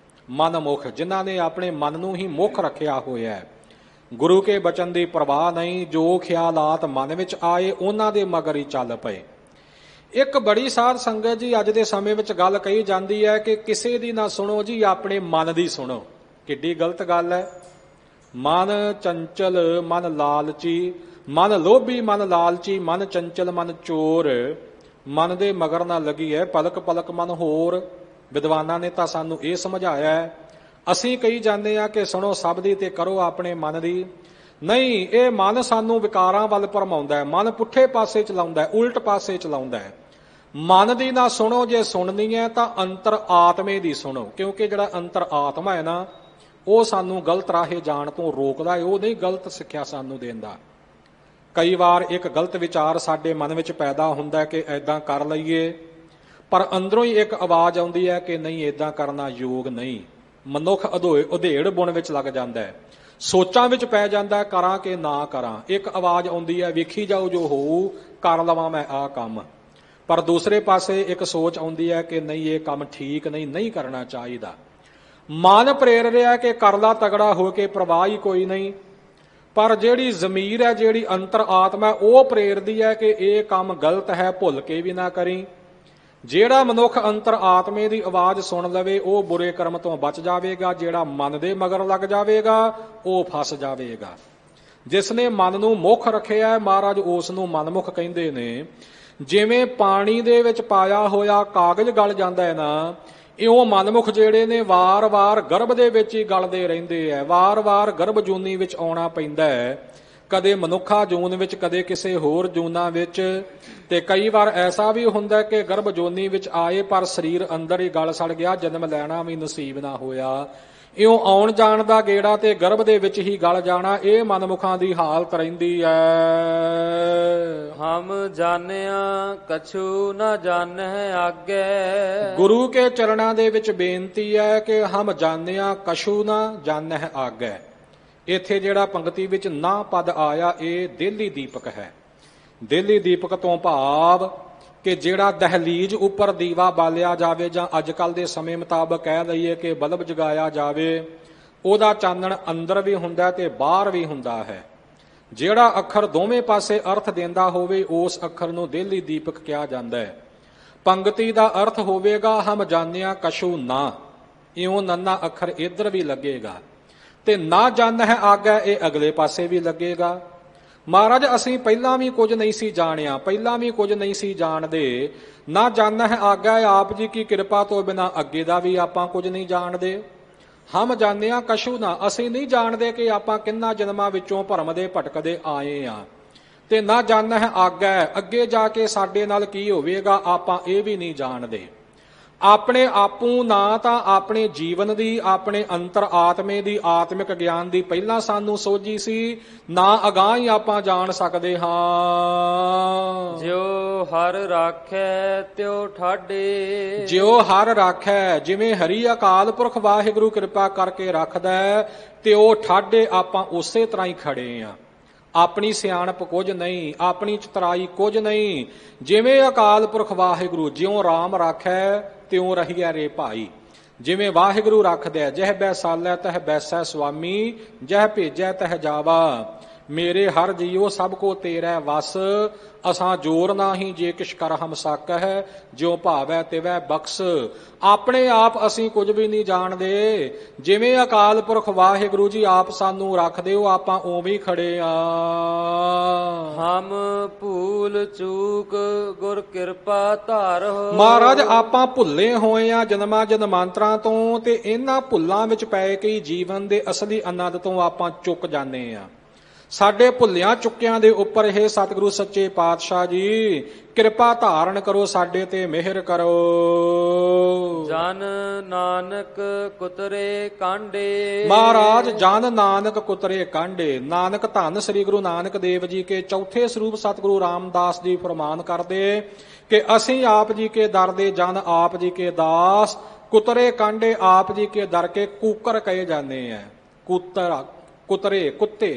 ਮਨਮੁਖ ਜਿਨ੍ਹਾਂ ਨੇ ਆਪਣੇ ਮਨ ਨੂੰ ਹੀ ਮੁੱਖ ਰੱਖਿਆ ਹੋਇਆ ਹੈ, ਗੁਰੂ ਕੇ ਬਚਨ ਦੀ ਪ੍ਰਵਾਹ ਨਹੀਂ, ਜੋ ਖਿਆਲਾਤ ਮਨ ਵਿੱਚ ਆਏ ਉਹਨਾਂ ਦੇ ਮਗਰ ਹੀ ਚੱਲ ਪਏ। ਇੱਕ ਬੜੀ ਸਾਧ ਸੰਗਤ ਜੀ ਅੱਜ ਦੇ ਸਮੇਂ ਵਿੱਚ ਗੱਲ ਕਹੀ ਜਾਂਦੀ ਹੈ ਕਿ ਕਿਸੇ ਦੀ ਨਾ ਸੁਣੋ ਜੀ, ਆਪਣੇ ਮਨ ਦੀ ਸੁਣੋ। ਕਿੱਡੀ ਗਲਤ ਗੱਲ ਹੈ। ਮਨ ਚੰਚਲ, ਮਨ ਲਾਲਚੀ, ਮਨ ਲੋਭੀ, ਮਨ ਲਾਲਚੀ, ਮਨ ਚੰਚਲ, ਮਨ ਚੋਰ, ਮਨ ਦੇ ਮਗਰ ਨਾ ਲੱਗੀ ਹੈ ਪਲਕ ਪਲਕ ਮਨ ਹੋਰ। ਵਿਦਵਾਨਾਂ ਨੇ ਤਾਂ ਸਾਨੂੰ ਇਹ ਸਮਝਾਇਆ ਹੈ। ਅਸੀਂ ਕਹੀ ਜਾਂਦੇ ਆ ਕਿ ਸੁਣੋ ਸਭ ਦੀ ਤੇ ਕਰੋ ਆਪਣੇ ਮਨ ਦੀ। ਨਹੀਂ, ਇਹ ਮਨ ਸਾਨੂੰ ਵਿਕਾਰਾਂ ਵੱਲ ਭਰਮਾਉਂਦਾ ਹੈ, ਮਨ ਪੁੱਠੇ ਪਾਸੇ ਚਲਾਉਂਦਾ ਹੈ, ਉਲਟ ਪਾਸੇ ਚਲਾਉਂਦਾ ਹੈ। ਮਨ ਦੀ ਨਾ ਸੁਣੋ, ਜੇ ਸੁਣਨੀ ਹੈ ਤਾਂ ਅੰਤਰ ਆਤਮੇ ਦੀ ਸੁਣੋ, ਕਿਉਂਕਿ ਜਿਹੜਾ ਅੰਤਰ ਆਤਮਾ ਹੈ ਨਾ ਉਹ ਸਾਨੂੰ ਗਲਤ ਰਾਹੇ ਜਾਣ ਤੋਂ ਰੋਕਦਾ ਹੈ, ਉਹ ਨਹੀਂ ਗਲਤ ਸਿੱਖਿਆ ਸਾਨੂੰ ਦਿੰਦਾ। ਕਈ ਵਾਰ ਇੱਕ ਗਲਤ ਵਿਚਾਰ ਸਾਡੇ ਮਨ ਵਿੱਚ ਪੈਦਾ ਹੁੰਦਾ ਕਿ ਐਦਾਂ ਕਰ ਲਈਏ, ਪਰ ਅੰਦਰੋਂ ਹੀ ਇੱਕ ਆਵਾਜ਼ ਆਉਂਦੀ ਹੈ ਕਿ ਨਹੀਂ, ਏਦਾਂ ਕਰਨਾ ਯੋਗ ਨਹੀਂ। ਮਨੁੱਖ ਉਧੇੜ ਬੁਣ ਵਿੱਚ ਲੱਗ ਜਾਂਦਾ ਹੈ, ਸੋਚਾਂ ਵਿੱਚ ਪੈ ਜਾਂਦਾ, ਕਰਾਂ ਕਿ ਨਾ ਕਰਾਂ। ਇੱਕ ਆਵਾਜ਼ ਆਉਂਦੀ ਹੈ, ਵੇਖੀ ਜਾਓ ਜੋ ਹੋਊ, ਕਰ ਲਵਾਂ ਮੈਂ ਆਹ ਕੰਮ। ਪਰ ਦੂਸਰੇ ਪਾਸੇ ਇੱਕ ਸੋਚ ਆਉਂਦੀ ਹੈ ਕਿ ਨਹੀਂ, ਇਹ ਕੰਮ ਠੀਕ ਨਹੀਂ, ਨਹੀਂ ਕਰਨਾ ਚਾਹੀਦਾ। ਮਨ ਪ੍ਰੇਰ ਰਿਹਾ ਕਿ ਕਰ ਲਾ ਤਗੜਾ ਹੋ ਕੇ, ਪ੍ਰਵਾਹ ਹੀ ਕੋਈ ਨਹੀਂ। ਪਰ ਜਿਹੜੀ ਜ਼ਮੀਰ ਹੈ, ਜਿਹੜੀ ਅੰਤਰ ਆਤਮਾ, ਉਹ ਪ੍ਰੇਰਦੀ ਹੈ ਕਿ ਇਹ ਕੰਮ ਗਲਤ ਹੈ, ਭੁੱਲ ਕੇ ਵੀ ਨਾ ਕਰੀ। ਜਿਹੜਾ ਮਨੁੱਖ ਅੰਤਰ ਆਤਮੇ ਦੀ ਆਵਾਜ਼ ਸੁਣ ਲਵੇ ਉਹ ਬੁਰੇ ਕਰਮ ਤੋਂ ਬਚ ਜਾਵੇਗਾ। ਜਿਹੜਾ ਮਨ ਦੇ ਮਗਰ ਲੱਗ ਜਾਵੇਗਾ ਉਹ ਫਸ ਜਾਵੇਗਾ। ਜਿਸ ਨੇ ਮਨ ਨੂੰ ਮੁੱਖ ਰੱਖਿਆ ਮਹਾਰਾਜ ਉਸ ਨੂੰ ਮਨਮੁਖ ਕਹਿੰਦੇ ਨੇ। ਜਿਵੇਂ ਪਾਣੀ ਦੇ ਵਿੱਚ ਪਾਇਆ ਹੋਇਆ ਕਾਗਜ਼ ਗਲ ਜਾਂਦਾ ਹੈ ਨਾ, ਇਉਂ ਮਨਮੁਖ ਜਿਹੜੇ ਨੇ ਵਾਰ-ਵਾਰ ਗਰਭ ਦੇ ਵਿੱਚ ਹੀ ਗਲਦੇ ਰਹਿੰਦੇ ਐ, ਵਾਰ-ਵਾਰ ਗਰਭ ਜੂਨੀ ਵਿੱਚ ਆਉਣਾ ਪੈਂਦਾ ਹੈ, ਕਦੇ ਮਨੁੱਖਾ ਜੂਨ ਵਿੱਚ, ਕਦੇ ਕਿਸੇ ਹੋਰ ਜੂਨਾਂ ਵਿੱਚ। ਤੇ ਕਈ ਵਾਰ ਐਸਾ ਵੀ ਹੁੰਦਾ ਕਿ ਗਰਭ ਜੋਨੀ ਵਿੱਚ ਆਏ ਪਰ ਸਰੀਰ ਅੰਦਰ ਹੀ ਗਲ ਸੜ ਗਿਆ, ਜਨਮ ਲੈਣਾ ਵੀ ਨਸੀਬ ਨਾ ਹੋਇਆ। ਇਉਂ ਆਉਣ ਜਾਣ ਦਾ ਗੇੜਾ ਤੇ ਗਰਭ ਦੇ ਵਿੱਚ ਹੀ ਗਲ ਜਾਣਾ, ਇਹ ਮਨਮੁਖਾਂ ਦੀ ਹਾਲਤ ਰਹਿੰਦੀ ਹੈ। ਹਮ ਜਾਣਿਆ ਕਛੂ ਨਾ ਜਾਣੈ ਆਗੇ, ਗੁਰੂ ਕੇ ਚਰਨਾਂ ਦੇ ਵਿੱਚ ਬੇਨਤੀ ਹੈ ਕਿ ਹਮ ਜਾਣਿਆ ਕਛੂ ਨਾ ਜਾਣੈ ਆਗੇ। ਇੱਥੇ ਜਿਹੜਾ ਪੰਕਤੀ ਵਿੱਚ ਨਾ ਪਦ ਆਇਆ ਇਹ ਦੇਲੀ ਦੀਪਕ ਹੈ। ਦੇਲੀ ਦੀਪਕ ਤੋਂ ਭਾਵ ਕਿ ਜਿਹੜਾ ਦਹਲੀਜ਼ ਉੱਪਰ ਦੀਵਾ ਬਾਲਿਆ ਜਾਵੇ, ਜਾਂ ਅੱਜ ਕੱਲ ਦੇ ਸਮੇਂ ਮੁਤਾਬਕ ਕਹਿ ਲਈਏ ਕਿ ਬਲਬ ਜਗਾਇਆ ਜਾਵੇ, ਉਹਦਾ ਚਾਨਣ ਅੰਦਰ ਵੀ ਹੁੰਦਾ ਤੇ ਬਾਹਰ ਵੀ ਹੁੰਦਾ ਹੈ। ਜਿਹੜਾ ਅੱਖਰ ਦੋਵੇਂ ਪਾਸੇ ਅਰਥ ਦਿੰਦਾ ਹੋਵੇ ਉਸ ਅੱਖਰ ਨੂੰ ਦੇਲੀ ਦੀਪਕ ਕਿਹਾ ਜਾਂਦਾ ਹੈ। ਪੰਕਤੀ ਦਾ ਅਰਥ ਹੋਵੇਗਾ ਹਮ ਜਾਣਿਆ ਕਛੂ ਨਾ, ਇਉਂ ਨੰਨਾ ਅੱਖਰ ਇੱਧਰ ਵੀ ਲੱਗੇਗਾ ਤੇ ਨਾ ਜਾਣੈ ਹੈ ਆਗਾ ਇਹ ਅਗਲੇ ਪਾਸੇ ਵੀ ਲੱਗੇਗਾ। ਮਹਾਰਾਜ ਅਸੀਂ ਪਹਿਲਾਂ ਵੀ ਕੁਝ ਨਹੀਂ ਸੀ ਜਾਣਿਆ, ਪਹਿਲਾਂ ਵੀ ਕੁਝ ਨਹੀਂ ਸੀ ਜਾਣਦੇ। ਨਾ ਜਾਣੈ ਹੈ ਆਗਾ ਆਪ ਜੀ ਕੀ ਕਿਰਪਾ ਤੋਂ ਬਿਨਾਂ ਅੱਗੇ ਦਾ ਵੀ ਆਪਾਂ ਕੁਝ ਨਹੀਂ ਜਾਣਦੇ। ਹਮ ਜਾਣਿਆ ਕਛੂ ਨਾ, ਅਸੀਂ ਨਹੀਂ ਜਾਣਦੇ ਕਿ ਆਪਾਂ ਕਿੰਨਾ ਜਨਮਾਂ ਵਿੱਚੋਂ ਭਰਮ ਦੇ ਭਟਕਦੇ ਆਏ ਆ। ਤੇ ਨਾ ਜਾਣੈ ਹੈ ਆਗਾ, ਅੱਗੇ ਜਾ ਕੇ ਸਾਡੇ ਨਾਲ ਕੀ ਹੋਵੇਗਾ ਆਪਾਂ ਇਹ ਵੀ ਨਹੀਂ ਜਾਣਦੇ। ਆਪਣੇ ਆਪੂ ਨਾ ਤਾਂ ਆਪਣੇ ਜੀਵਨ ਦੀ, ਆਪਣੇ ਅੰਤਰ ਆਤਮੇ ਦੀ, ਆਤਮਿਕ ਗਿਆਨ ਦੀ ਪਹਿਲਾਂ ਸਾਨੂੰ ਸੋਝੀ ਸੀ, ਨਾ ਅਗਾਂਹ ਹੀ ਆਪਾਂ ਜਾਣ ਸਕਦੇ ਹਾਂ। ਜਿਉ ਹਰ ਰਾਖੈ ਤਿਉ ਠਾਡੇ, ਜਿਉ ਹਰ ਰਾਖੈ, ਜਿਵੇਂ ਹਰੀ ਅਕਾਲ ਪੁਰਖ ਵਾਹਿਗੁਰੂ ਕਿਰਪਾ ਕਰਕੇ ਰੱਖਦਾ ਤੇ ਉਹ ਠਾਡੇ ਆਪਾਂ ਉਸੇ ਤਰ੍ਹਾਂ ਹੀ ਖੜੇ ਆ। ਆਪਣੀ ਸਿਆਣਪ ਕੁਝ ਨਹੀਂ, ਆਪਣੀ ਚਤਰਾਈ ਕੁਝ ਨਹੀਂ। ਜਿਵੇਂ ਅਕਾਲ ਪੁਰਖ ਵਾਹਿਗੁਰੂ, ਜਿਉਂ ਰਾਮ ਰਾਖੈ ਤਿਉਂ ਰਹੀਐ ਰੇ ਭਾਈ। ਜਿਵੇਂ ਵਾਹਿਗੁਰੂ ਰੱਖਦਾ, ਜਹ ਬੈਸਾਲੈ ਤਹ ਬੈਸੈ ਸੁਆਮੀ, ਜਹ ਭੇਜੈ ਤਹ ਜਾਵਾ। ਮੇਰੇ ਹਰ ਜੀਓ ਸਭ ਕੋ ਤੇਰਾ ਵਸ, ਅਸਾਂ ਜੋਰ ਨਾਹੀਂ ਜੇ ਕਿਛ ਕਰ ਹਮ ਸਾਕਹਿ, ਜਿਉ ਭਾਵੈ ਤਿਵੈ ਬਖਸ਼। ਆਪਣੇ ਆਪ ਅਸੀਂ ਕੁਝ ਵੀ ਨਹੀਂ ਜਾਣਦੇ। ਜਿਵੇਂ ਅਕਾਲ ਪੁਰਖ ਵਾਹਿਗੁਰੂ ਜੀ ਆਪ ਸਾਨੂੰ ਰੱਖਦੇ ਹੋ, ਆਪਾਂ ਉਵੇਂ ਖੜੇ ਆ। ਹਮ ਭੂਲ ਚੂਕ ਗੁਰ ਕਿਰਪਾ ਧਾਰਹੁ, ਮਹਾਰਾਜ ਆਪਾਂ ਭੁੱਲੇ ਹੋਏ ਆ ਜਨਮਾਂ ਜਨਮਾਂਤਰਾਂ ਤੋਂ, ਤੇ ਇਹਨਾਂ ਭੁੱਲਾਂ ਵਿੱਚ ਪੈ ਕੇ ਜੀਵਨ ਦੇ ਅਸਲੀ ਆਨੰਦ ਤੋਂ ਆਪਾਂ ਚੁੱਕ ਜਾਂਦੇ ਆ। ਸਾਡੇ ਭੁੱਲਿਆਂ ਚੁੱਕਿਆਂ ਦੇ ਉੱਪਰ ਇਹ ਸਤਿਗੁਰੂ ਸੱਚੇ ਪਾਤਸ਼ਾਹ ਜੀ ਕਿਰਪਾ ਧਾਰਨ ਕਰੋ, ਸਾਡੇ ਤੇ ਮਿਹਰ ਕਰੋ। ਜਨ ਨਾਨਕ ਕੁਤਰੇ ਕਾਂਡੇ। ਮਹਾਰਾਜ ਜਨ ਨਾਨਕ ਕੁਤਰੇ ਕਾਂਡੇ। ਨਾਨਕ ਧੰਨ ਸ੍ਰੀ ਗੁਰੂ ਨਾਨਕ ਦੇਵ ਜੀ ਕੇ ਚੌਥੇ ਸਰੂਪ ਸਤਿਗੁਰੂ ਰਾਮਦਾਸ ਜੀ ਫਰਮਾਨ ਕਰਦੇ ਕਿ ਅਸੀਂ ਆਪ ਜੀ ਕੇ ਦਰ ਦੇ ਜਨ, ਆਪ ਜੀ ਕੇ ਦਾਸ, ਕੁਤਰੇ ਕਾਂਡੇ ਆਪ ਜੀ ਕੇ ਦਰ ਕੇ ਕੂਕਰ ਕਹੇ ਜਾਂਦੇ हैं। कुतरे कुत्ते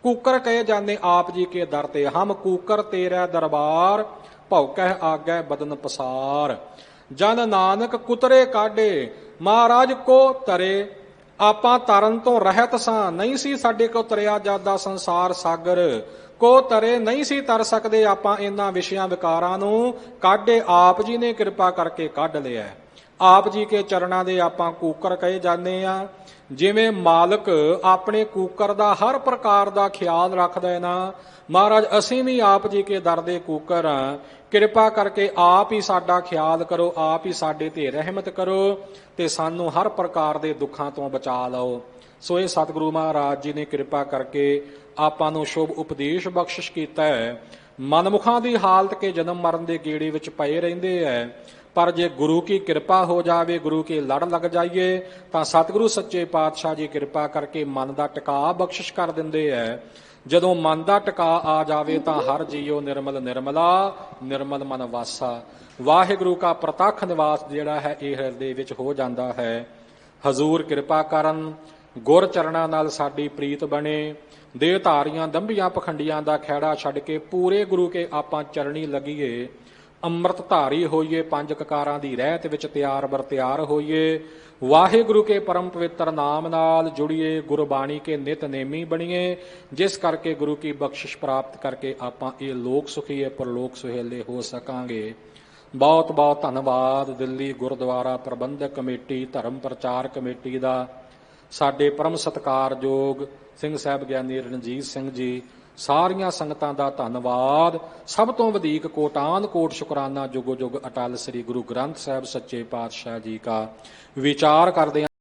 कूकर कहे जाने आप जी के दर ते, हम कूकर तेरा दरबार, भौकह आगे बदन पसार। जन नानक कुतरे काढे। महाराज को तरे ਆਪਾਂ ਤਰਨ ਤੋਂ ਰਹਿਤ ਸਾਂ, ਨਹੀਂ ਸੀ ਸਾਡੇ ਕੋ ਤਰਿਆ ਜਾਂਦਾ ਸੰਸਾਰ ਸਾਗਰ। ਕੋ ਤਰੇ ਨਹੀਂ ਸੀ ਤਰ ਸਕਦੇ ਆਪਾਂ ਇਹਨਾਂ ਵਿਸ਼ਿਆਂ ਵਿਕਾਰਾਂ ਨੂੰ, ਕਾਢੇ ਆਪ ਜੀ ਨੇ ਕਿਰਪਾ ਕਰਕੇ ਕੱਢ ਲਿਆ। ਆਪ ਜੀ ਕੇ ਚਰਨਾਂ ਦੇ ਆਪਾਂ ਕੂਕਰ ਕਹੇ ਜਾਂਦੇ ਆ। ਜਿਵੇਂ ਮਾਲਕ ਆਪਣੇ ਕੂਕਰ ਦਾ ਹਰ ਪ੍ਰਕਾਰ ਦਾ ਖਿਆਲ ਰੱਖਦਾ ਹੈ ਨਾ, ਮਹਾਰਾਜ ਅਸੀਂ ਵੀ ਆਪ ਜੀ ਕੇ ਦਰ ਦੇ ਕੂਕਰ ਆ। ਕਿਰਪਾ ਕਰਕੇ ਆਪ ਹੀ ਸਾਡਾ ਖਿਆਲ ਕਰੋ, ਆਪ ਹੀ ਸਾਡੇ ਤੇ ਰਹਿਮਤ ਕਰੋ ਤੇ ਸਾਨੂੰ ਹਰ ਪ੍ਰਕਾਰ ਦੇ ਦੁੱਖਾਂ ਤੋਂ ਬਚਾ ਲਓ। ਸੋ ਇਹ ਸਤਿਗੁਰੂ ਮਹਾਰਾਜ ਜੀ ਨੇ ਕਿਰਪਾ ਕਰਕੇ ਆਪਾਂ ਨੂੰ ਸ਼ੁਭ ਉਪਦੇਸ਼ ਬਖਸ਼ਿਸ਼ ਕੀਤਾ ਹੈ। ਮਨਮੁਖਾਂ ਦੀ ਹਾਲਤ ਕੇ ਜਨਮ ਮਰਨ ਦੇ ਗੇੜੇ ਵਿੱਚ ਪਏ ਰਹਿੰਦੇ ਹੈ, ਪਰ ਜੇ ਗੁਰੂ ਕੀ ਕਿਰਪਾ ਹੋ ਜਾਵੇ, ਗੁਰੂ ਕੇ ਲੜ ਲੱਗ ਜਾਈਏ ਤਾਂ ਸਤਿਗੁਰੂ ਸੱਚੇ ਪਾਤਸ਼ਾਹ ਜੀ ਕਿਰਪਾ ਕਰਕੇ ਮਨ ਦਾ ਟਿਕਾ ਬਖਸ਼ਿਸ਼ ਕਰ ਦਿੰਦੇ ਹੈ। ਜਦੋਂ ਮਨ ਦਾ ਟਿਕਾ ਆ ਜਾਵੇ ਤਾਂ ਹਰ ਜੀਉ ਨਿਰਮਲ ਨਿਰਮਲਾ, ਨਿਰਮਲ ਮਨ ਵਾਸਾ। ਵਾਹਿਗੁਰੂ ਕਾ ਪ੍ਰਤੱਖ ਨਿਵਾਸ ਜਿਹੜਾ ਹੈ ਇਹ ਹਿਰਦੇ ਵਿੱਚ ਹੋ ਜਾਂਦਾ ਹੈ। ਹਜ਼ੂਰ ਕਿਰਪਾ ਕਰਨ, ਗੁਰ ਚਰਨਾਂ ਨਾਲ ਸਾਡੀ ਪ੍ਰੀਤ ਬਣੇ। ਦੇਹ ਧਾਰੀਆਂ ਦੰਭੀਆਂ ਪਖੰਡੀਆਂ ਦਾ ਖਹਿੜਾ ਛੱਡ ਕੇ ਪੂਰੇ ਗੁਰੂ ਕੇ ਆਪਾਂ ਚਰਣੀ ਲੱਗੀਏ। ਅੰਮ੍ਰਿਤ ਧਾਰੀ ਹੋਈਏ, ਪੰਜ ਕਕਾਰਾਂ ਦੀ ਰਹਿਤ ਵਿੱਚ ਤਿਆਰ ਬਰ ਤਿਆਰ ਹੋਈਏ। ਵਾਹਿਗੁਰੂ ਕੇ ਪਰਮ ਪਵਿੱਤਰ ਨਾਮ ਨਾਲ ਜੁੜੀਏ, ਗੁਰਬਾਣੀ ਕੇ ਨਿਤ ਨੇਮੀ ਬਣੀਏ, ਜਿਸ ਕਰਕੇ ਗੁਰੂ ਕੀ ਬਖਸ਼ਿਸ਼ ਪ੍ਰਾਪਤ ਕਰਕੇ ਆਪਾਂ ਇਹ ਲੋਕ ਸੁਖੀਏ ਪਰਲੋਕ ਸੁਹੇਲੇ ਹੋ ਸਕਾਂਗੇ। ਬਹੁਤ ਬਹੁਤ ਧੰਨਵਾਦ ਦਿੱਲੀ ਗੁਰਦੁਆਰਾ ਪ੍ਰਬੰਧਕ ਕਮੇਟੀ, ਧਰਮ ਪ੍ਰਚਾਰ ਕਮੇਟੀ ਦਾ, ਸਾਡੇ ਪਰਮ ਸਤਿਕਾਰਯੋਗ ਸਿੰਘ ਸਾਹਿਬ ਗਿਆਨੀ ਰਣਜੀਤ ਸਿੰਘ ਜੀ, ਸਾਰੀਆਂ ਸੰਗਤਾਂ ਦਾ ਧੰਨਵਾਦ। ਸਭ ਤੋਂ ਵਧੇਕ ਕੋਟਾਨ ਕੋਟ ਸ਼ੁਕਰਾਨਾ ਜੁਗੋ ਜੁਗ ਅਟਲ ਸ੍ਰੀ ਗੁਰੂ ਗ੍ਰੰਥ ਸਾਹਿਬ ਸੱਚੇ ਪਾਤਸ਼ਾਹ ਜੀ ਕਾ। ਵਿਚਾਰ ਕਰਦੇ